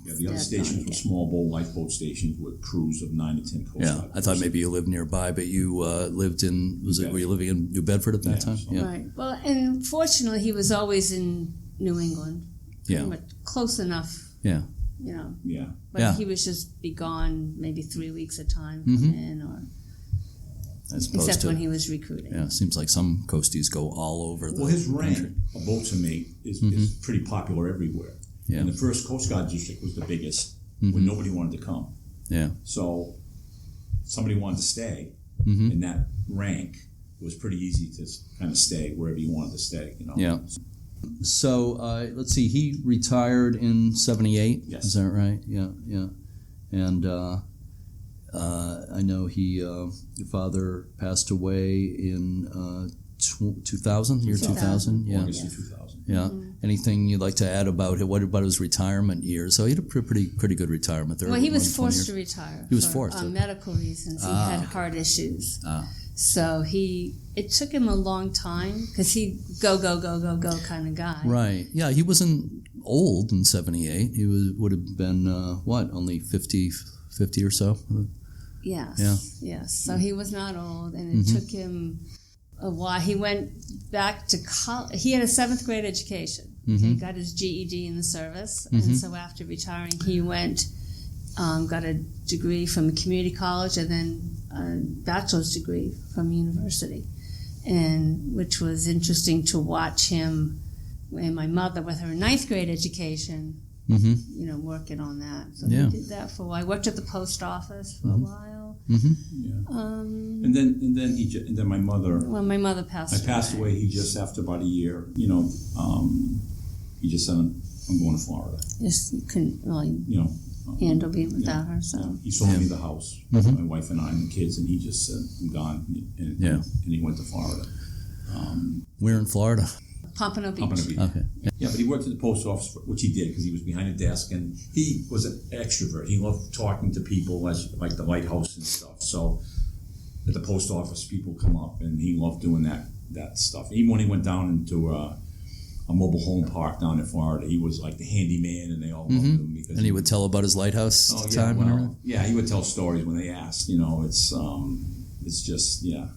Yeah, the other stations were small lifeboat stations with crews of 9 to 10 Coast Guard. I thought maybe you lived nearby, but you lived in, were you living in New Bedford at that time? So. Yeah. Right. Well, and fortunately, he was always in New England. Yeah. But close enough. Yeah. Yeah. But he would just be gone maybe 3 weeks at a time, come in, or... Except when he was recruiting. Yeah, it seems like some coasties go all over the his rank, country. a boatswain mate, is pretty popular everywhere. Yeah. And the first Coast Guard district was the biggest, when nobody wanted to come. Yeah. So somebody wanted to stay, in that rank, it was pretty easy to kind of stay wherever you wanted to stay. Yeah. So let's see, he retired in 78. Yes. Is that right? Yeah. And I know your father passed away in 2000, year 2000. Yeah. August of 2000. Yeah. Anything you'd like to add about it? What about his retirement years? So he had a pretty good retirement there. Well, he was forced to retire. He was forced for medical reasons. He had heart issues. So it took him a long time because he go kind of guy. Right. Yeah. He wasn't old in 78. He would have been only 50 or so. Yes. Yeah. Yes. So he was not old, and it took him a while. He went back to college. He had a 7th grade education. He got his GED in the service, and so after retiring, he went, got a degree from a community college, and then a bachelor's degree from university, and which was interesting to watch him and my mother with her 9th grade education. Working on that. So he did that for a while. I worked at the post office for a while. And then my mother. Well, my mother passed away. I passed away. He just after about a year. He just said, "I'm going to Florida." Just couldn't really, handle being without her. So he sold me the house, my wife and I and the kids, and he just said, "I'm gone," and he went to Florida. Where in Florida? Pompano Beach. Okay. Yeah, but he worked at the post office, which he did because he was behind a desk, and he was an extrovert. He loved talking to people, like the lighthouse and stuff. So at the post office, people come up, and he loved doing that stuff. Even when he went down into a mobile home park down in Florida, he was like the handyman, and they all loved him. Because and he would tell about his lighthouse time? He would tell stories when they asked. It's just, Yeah.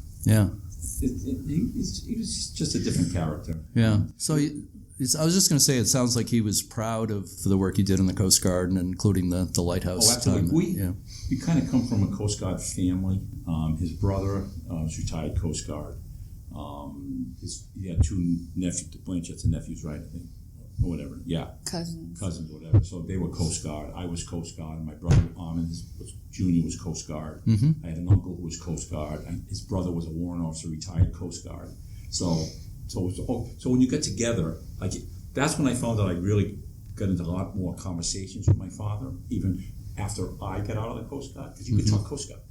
He was just a different character. Yeah. So I was just going to say, it sounds like he was proud of the work he did in the Coast Guard, and including the lighthouse. Oh, absolutely. We kind of come from a Coast Guard family. His brother was retired Coast Guard. He had 2 nephews, Blanchetts and nephews, right? I think, or whatever. Yeah. Cousins, whatever. So they were Coast Guard. I was Coast Guard. My brother, Armand Jr. was Coast Guard. I had an uncle who was Coast Guard. His brother was a warrant officer, retired Coast Guard. So when you get together, that's when I found out I really got into a lot more conversations with my father. Even after I got out of the Coast Guard, because you could talk Coast Guard.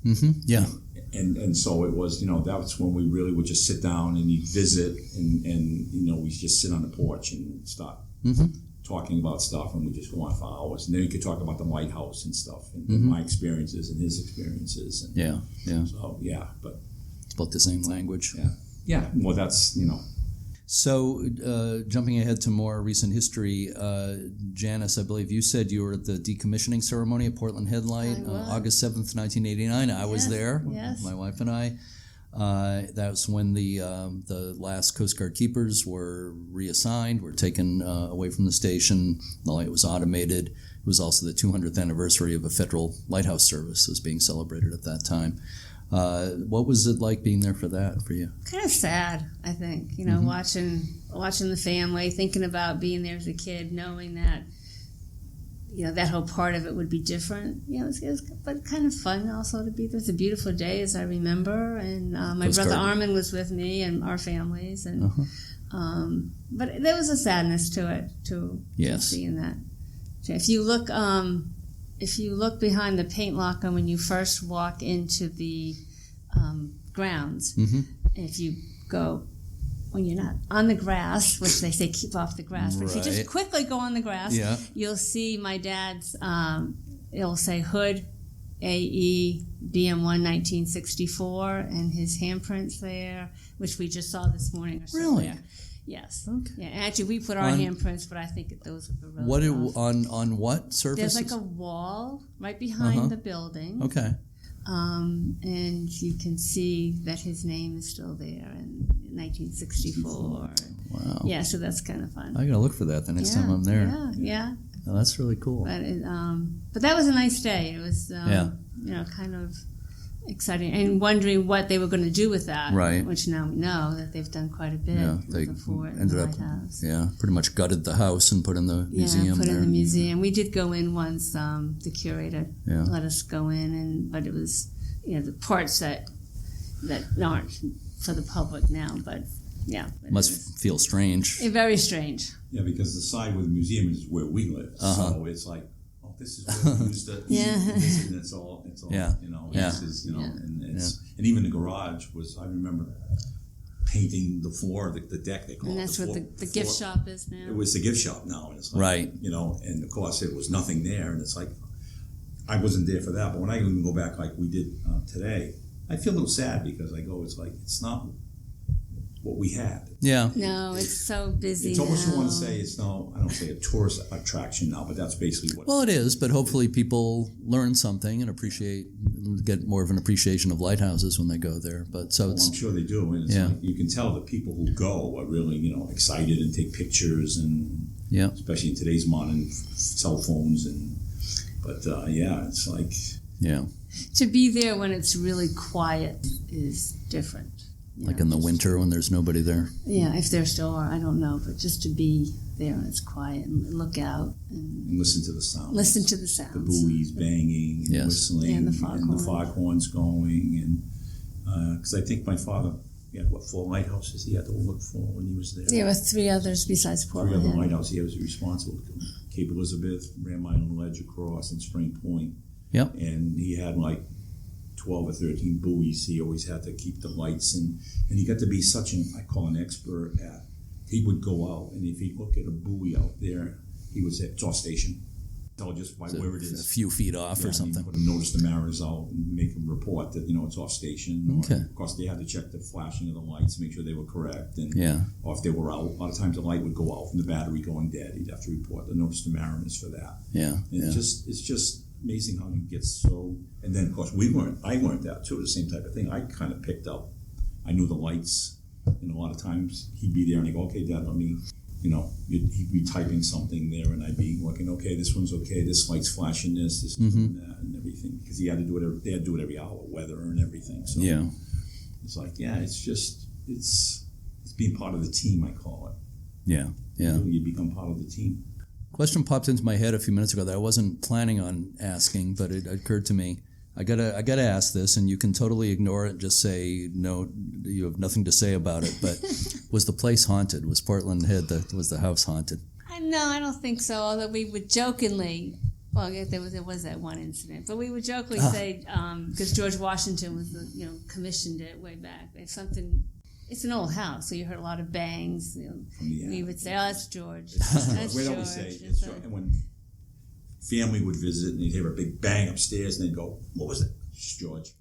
Yeah. And so it was, that's when we really would just sit down and you'd visit and we just sit on the porch and start talking about stuff, and we just go on for hours. And then you could talk about the lighthouse and stuff, and my experiences and his experiences. And yeah. So, but it's about the same language. Yeah. Well, that's, So, jumping ahead to more recent history, Janice, I believe you said you were at the decommissioning ceremony at Portland Head Light on August 7th, 1989. I was there, my wife and I. That was when the last Coast Guard keepers were reassigned, were taken away from the station. The light was automated. It was also the 200th anniversary of a federal lighthouse service that was being celebrated at that time. What was it like being there for that for you? Kind of sad, I think. Watching the family, thinking about being there as a kid, knowing that that whole part of it would be different. It was but kind of fun also to be there. It was a beautiful day, as I remember, and my brother Armand was with me and our families, and but there was a sadness to it to seeing that. If you look behind the paint locker when you first walk into the grounds, if you go when you're not on the grass, which they say keep off the grass, but if you just quickly go on the grass, you'll see my dad's, it'll say Houde, AE, BM1 1964, and his handprints there, which we just saw this morning or so. Really? There. Yes. Okay. Yeah. Actually, we put our handprints, but I think those are the real on what surface? There's like a wall right behind the building. Okay. And you can see that his name is still there in 1964. Wow. Yeah, so that's kind of fun. I gotta look for that the next time I'm there. Yeah. Oh, that's really cool. But that was a nice day. It was, kind of exciting, and wondering what they were going to do with that. Right. Which now we know that they've done quite a bit with the fort and the lighthouse. Pretty much gutted the house and put in the museum. Yeah, put in the museum. We did go in once. The curator let us go in, but it was the parts that aren't for the public now. But must feel strange. Very strange. Yeah, because the side where the museum is where we live, so it's like. This is where we used to and it's all this is, and even the garage was, I remember painting the floor, the deck they call it. And that's what the gift shop is now. It was the gift shop now, and it's like, and of course it was nothing there, and it's like, I wasn't there for that, but when I even go back like we did today, I feel a little sad because I go, it's like, it's not what we had. Yeah. No, it's so busy. It's almost, now. you want to say I don't say a tourist attraction now, but that's basically what. Well, it is, but hopefully people learn something and get more of an appreciation of lighthouses when they go there. But I'm sure they do, and it's like, you can tell that people who go are really excited and take pictures, and especially in today's modern cell phones it's like to be there when it's really quiet is different. Like in the winter when there's nobody there? Yeah, if there still are, I don't know. But just to be there and it's quiet and look out. And listen to the sounds. The buoys banging and whistling. And the foghorns going. And because I think my father, 4 lighthouses he had to look for when he was there. There were 3 others besides Portland. 3 other lighthouses he was responsible for. Cape Elizabeth, Ram Island Ledge across, and Spring Point. Yep. And he had 12 or 13 buoys. He always had to keep the lights, and he got to be such an expert at. He would go out, and if he look at a buoy out there, he would say it's off station. Tell just by where it is, a few feet off or something. Put him notice the mariners out and make them report that it's off station. Okay. Or, of course, they had to check the flashing of the lights, make sure they were correct, and or if they were out. A lot of times the light would go out from the battery going dead. He'd have to report the notice the mariners for that. It's just amazing how you get so. And then, of course, I learned that too, the same type of thing. I kind of picked up. I knew the lights, and a lot of times he'd be there and I'd go, okay, Dad, let me, he'd be typing something there and I'd be looking, okay, this one's okay, this light's flashing this is doing that and everything. Because he had to do it, they had to do it every hour, weather and everything. So it's like, it's being part of the team, I call it. Yeah. You become part of the team. Question popped into my head a few minutes ago that I wasn't planning on asking, but it occurred to me. I gotta ask this, and you can totally ignore it and just say no. You have nothing to say about it. But was the place haunted? Was Portland Head was the house haunted? No, I don't think so. Although we would jokingly Well, yeah, there was that one incident, but we would jokingly say because George Washington was commissioned it way back. If something, it's an old house, so you heard a lot of bangs. We would say, "Oh, that's George." That's We'd George. always say, it's George. And when family would visit, and you'd hear a big bang upstairs, and they'd go, "What was it?" "It's George."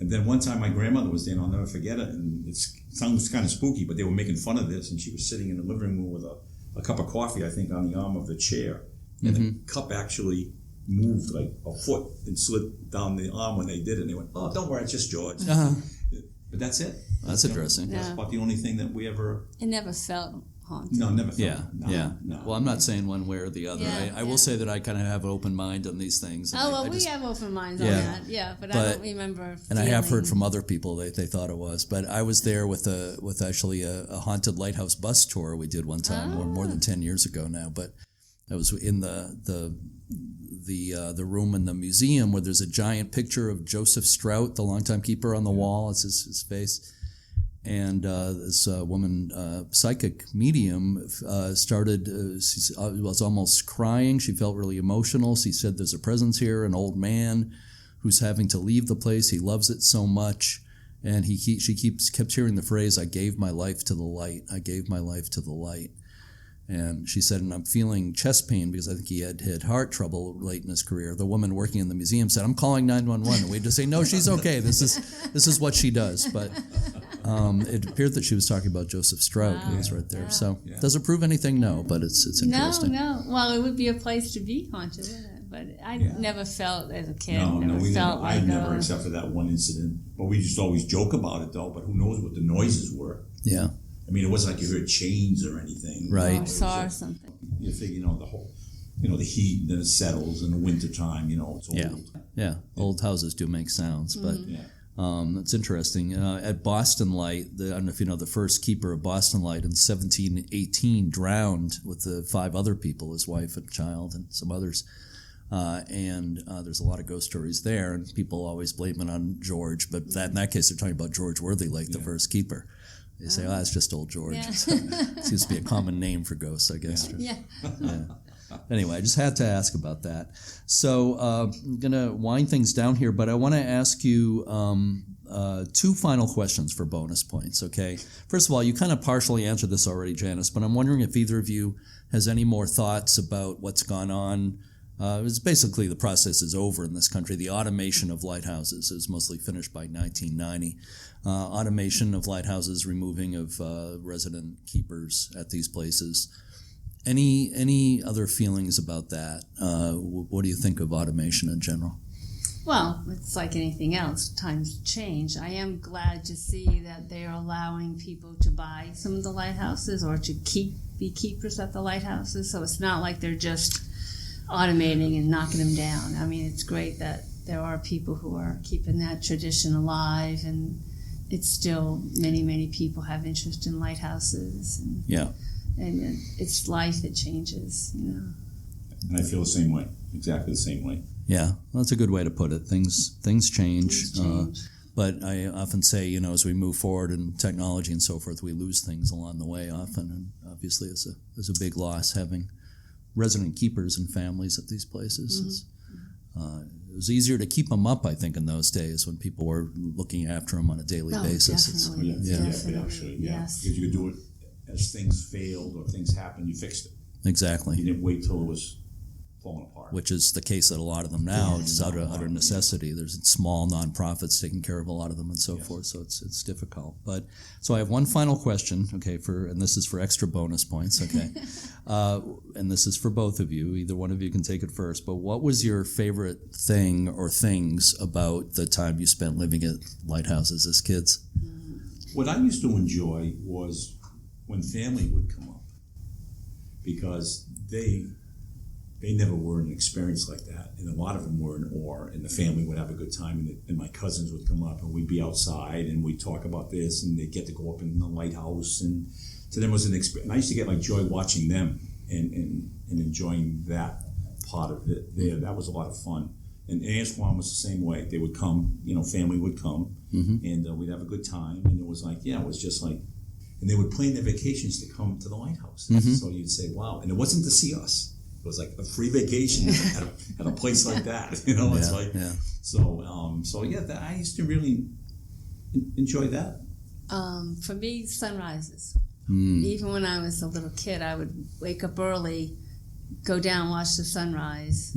And then one time my grandmother was there, and I'll never forget it, and it sounds kind of spooky, but they were making fun of this, and she was sitting in the living room with a cup of coffee, I think, on the arm of the chair. And the cup actually moved like a foot and slid down the arm when they did it. And they went, "Oh, don't worry, it's just George." But that's it. That's interesting. That's about the only thing that we ever... It never felt haunted. No, never felt. Yeah. No. Well, I'm not saying one way or the other. I will say that I kind of have an open mind on these things. We have open minds on that. Yeah, but I don't remember. And I have heard from other people they thought it was. But I was there with actually a haunted lighthouse bus tour we did one time, more than 10 years ago now. But I was in the room in the museum where there's a giant picture of Joseph Strout, the longtime keeper, on the wall. It's his face. And this woman, psychic medium, was almost crying. She felt really emotional. She said, "There's a presence here, an old man who's having to leave the place. He loves it so much." And she kept hearing the phrase, "I gave my life to the light. I gave my life to the light." And she said, "And I'm feeling chest pain," because I think he had heart trouble late in his career. The woman working in the museum said, "I'm calling 911." And we just say, "No, she's okay. This is what she does." But it appeared that she was talking about Joseph Strout, who was right there. Yeah. So does it prove anything? No, but it's interesting. No. Well, it would be a place to be haunted, wouldn't it? But I never felt as a kid. I never, except for that one incident. But we just always joke about it, though. But who knows what the noises were? Yeah. I mean, it wasn't like you heard chains or anything. Right. Or saw something. You figure, the whole, the heat, and then it settles in the wintertime, it's old. Yeah. Old houses do make sounds, but it's interesting. At Boston Light, I don't know if you know, the first keeper of Boston Light in 1718 drowned with the 5 other people, his wife and child and some others. And there's a lot of ghost stories there, and people always blame it on George, but in that case, they're talking about George Worthylake, the first keeper. They say, "Oh, it's just old George." Yeah. Seems to be a common name for ghosts, I guess. Yeah. Anyway, I just had to ask about that. So I'm going to wind things down here, but I want to ask you 2 final questions for bonus points, okay? First of all, you kind of partially answered this already, Janice, but I'm wondering if either of you has any more thoughts about what's gone on. It's basically the process is over in this country. The automation of lighthouses is mostly finished by 1990. Automation of lighthouses, removing of resident keepers at these places. Any other feelings about that? What do you think of automation in general? Well, it's like anything else. Times change. I am glad to see that they are allowing people to buy some of the lighthouses or to be keepers at the lighthouses. So it's not like they're just automating and knocking them down. I mean, it's great that there are people who are keeping that tradition alive, and it's still many people have interest in lighthouses. And it's life that changes, And I feel the same way, exactly the same way. Yeah, well, that's a good way to put it. Things change. But I often say, as we move forward in technology and so forth, we lose things along the way often, and obviously it's a big loss having resident keepers and families at these places. It was easier to keep them up, I think, in those days when people were looking after them on a daily basis. Definitely. Definitely. Yes. Because you could do it as things failed or things happened, you fixed it. Exactly. You didn't wait till it was falling apart. Which is the case at a lot of them now. It's out of necessity. There's small nonprofits taking care of a lot of them and so forth, so it's difficult. But so I have one final question, okay, and this is for extra bonus points, okay? And this is for both of you. Either one of you can take it first. But what was your favorite thing or things about the time you spent living at lighthouses as kids? What I used to enjoy was when family would come up, because they never were an experience like that, and a lot of them were in awe, and the family would have a good time, and my cousins would come up, and we'd be outside, and we'd talk about this, and they'd get to go up in the lighthouse, and to them it was an experience. And I used to get joy watching them and enjoying that part of it there. That was a lot of fun. And Annisquam was the same way. They would come, family would come, and we'd have a good time, and it was it was just and they would plan their vacations to come to the lighthouse. So you'd say, wow. And it wasn't to see us. it was like a free vacation at a place like that. You know, it's like so yeah. I used to really enjoy that. For me, sunrises. Even when I was a little kid, I would wake up early, go down, watch the sunrise,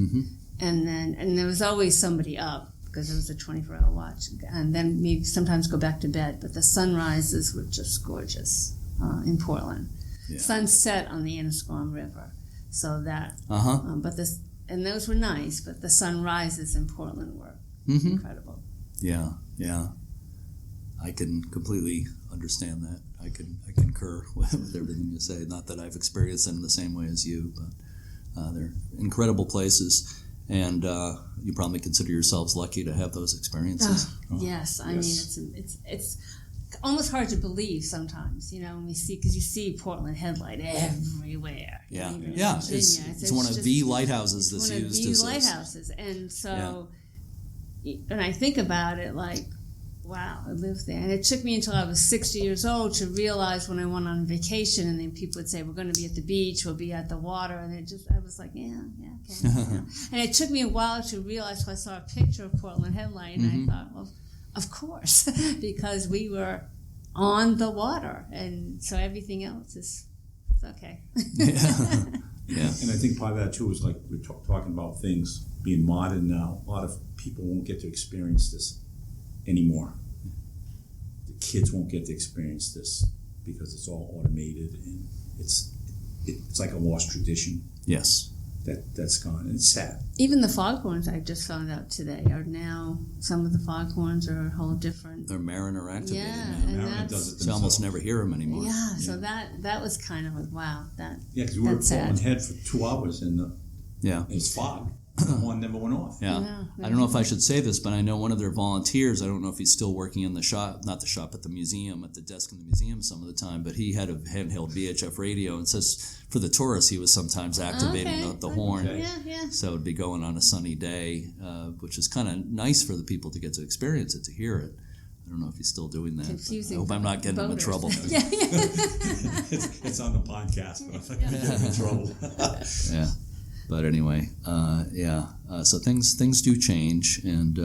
and there was always somebody up because it was a 24-hour watch, and then maybe sometimes go back to bed. But the sunrises were just gorgeous in Portland. Yeah. Sunset on the Annisquam River, so that. And those were nice, but the sunrises in Portland were incredible. Yeah. I can completely understand that. I concur with everything you say. Not that I've experienced them in the same way as you, but they're incredible places, and you probably consider yourselves lucky to have those experiences. Yes, I mean it's almost hard to believe sometimes, you know, when we see, because you see Portland headlight everywhere. Yeah, it's one of the lighthouses that's used as lighthouses, and so when I think about it, like, wow, I lived there. And it took me until I was 60 years old to realize when I went on vacation and then people would say, we're going to be at the beach, we'll be at the water. And I was like, okay. And it took me a while to realize when I saw a picture of Portland headlight and I thought, well, of course, because we were on the water. And so everything else is okay. Yeah. And I think part of that too is like we're talking about things being modern now. A lot of people won't get to experience this anymore. The kids won't get to experience this because it's all automated, and it's like a lost tradition. Yes. That's gone, and it's sad. Even the foghorns, I just found out today, are now, some of the foghorns are a whole different. They're mariner activated now. And Mariner does it you almost never hear them anymore. Yeah, so that was kind of like, wow. Because we were at Portland Head for 2 hours, and it's fog. The one never went off. Yeah. I don't know if I should say this, but I know one of their volunteers, I don't know if he's still working in the shop, not the shop, but the museum, at the desk in the museum some of the time, but he had a handheld VHF radio, and says for the tourists he was sometimes activating the horn. Yeah. So it would be going on a sunny day, which is kind of nice for the people to get to experience it, to hear it. I don't know if he's still doing that. Confusing. I hope I'm not getting him in trouble. It's on the podcast, but I'm not getting in trouble. Yeah. But anyway, so things do change, and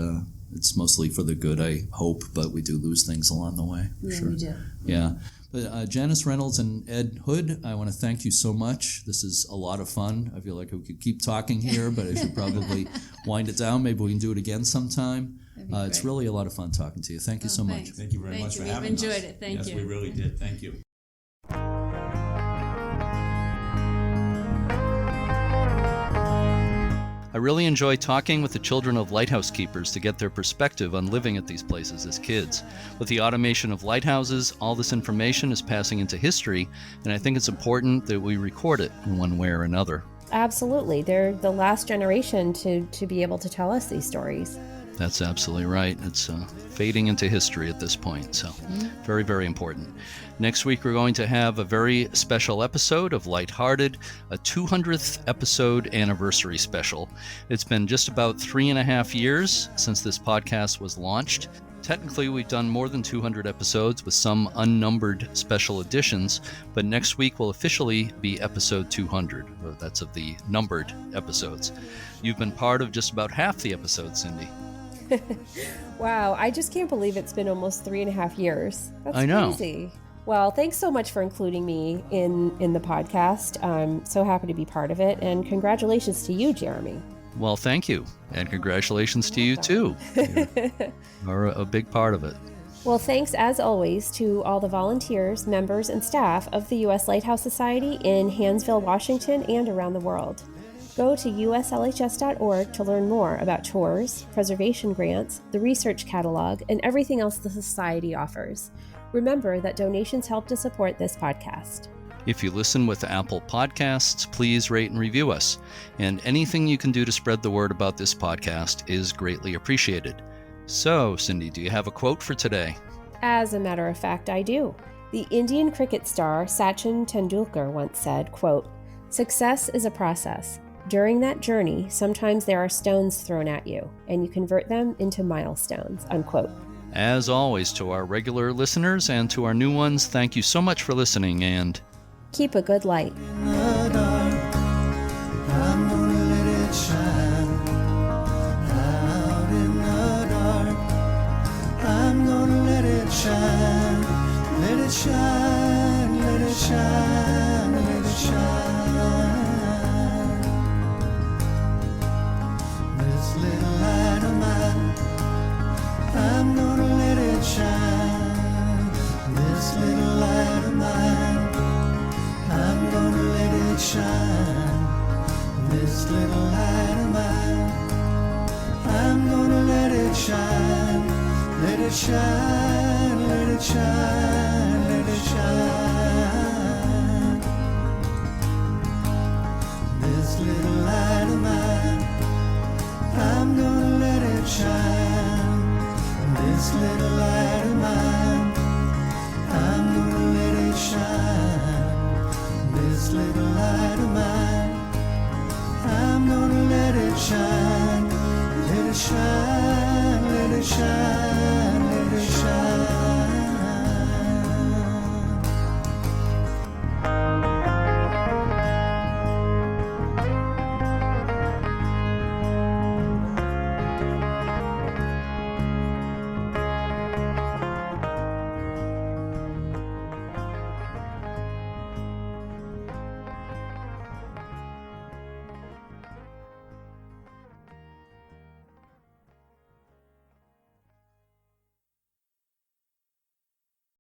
it's mostly for the good, I hope, but we do lose things along the way. Yeah, sure. we do. Yeah. But Janice Reynolds and Ed Houde, I want to thank you so much. This is a lot of fun. I feel like we could keep talking here, but I should probably wind it down. Maybe we can do it again sometime. It's really a lot of fun talking to you. Thank you so much. Thank you very much for having us. We've enjoyed it. Thank you. Yes, we really did. Thank you. I really enjoy talking with the children of lighthouse keepers to get their perspective on living at these places as kids. With the automation of lighthouses, all this information is passing into history, and I think it's important that we record it in one way or another. Absolutely. They're the last generation to be able to tell us these stories. That's absolutely right. It's fading into history at this point, so very, very important. Next week, we're going to have a very special episode of Lighthearted, a 200th episode anniversary special. It's been just about 3.5 years since this podcast was launched. Technically, we've done more than 200 episodes with some unnumbered special editions, but next week will officially be episode 200. That's of the numbered episodes. You've been part of just about half the episodes, Cindy. Wow, I just can't believe it's been almost 3.5 years. That's I know. Crazy. Well, thanks so much for including me in the podcast. I'm so happy to be part of it, and congratulations to you, Jeremy. Well, thank you, and congratulations to you too. You're a big part of it. Well, thanks as always to all the volunteers, members, and staff of the U.S. Lighthouse Society in Hansville, Washington, and around the world. Go to uslhs.org to learn more about tours, preservation grants, the research catalog, and everything else the Society offers. Remember that donations help to support this podcast. If you listen with Apple Podcasts, please rate and review us. And anything you can do to spread the word about this podcast is greatly appreciated. So, Cindy, do you have a quote for today? As a matter of fact, I do. The Indian cricket star Sachin Tendulkar once said, quote, "Success is a process. During that journey, sometimes there are stones thrown at you, and you convert them into milestones," unquote. As always, to our regular listeners and to our new ones, thank you so much for listening, and keep a good light. This little light of mine, I'm gonna let it shine, let it shine, let it shine, let it shine. This little light of mine, I'm gonna let it shine. This little light of mine, I'm gonna let it shine. This little light of mine,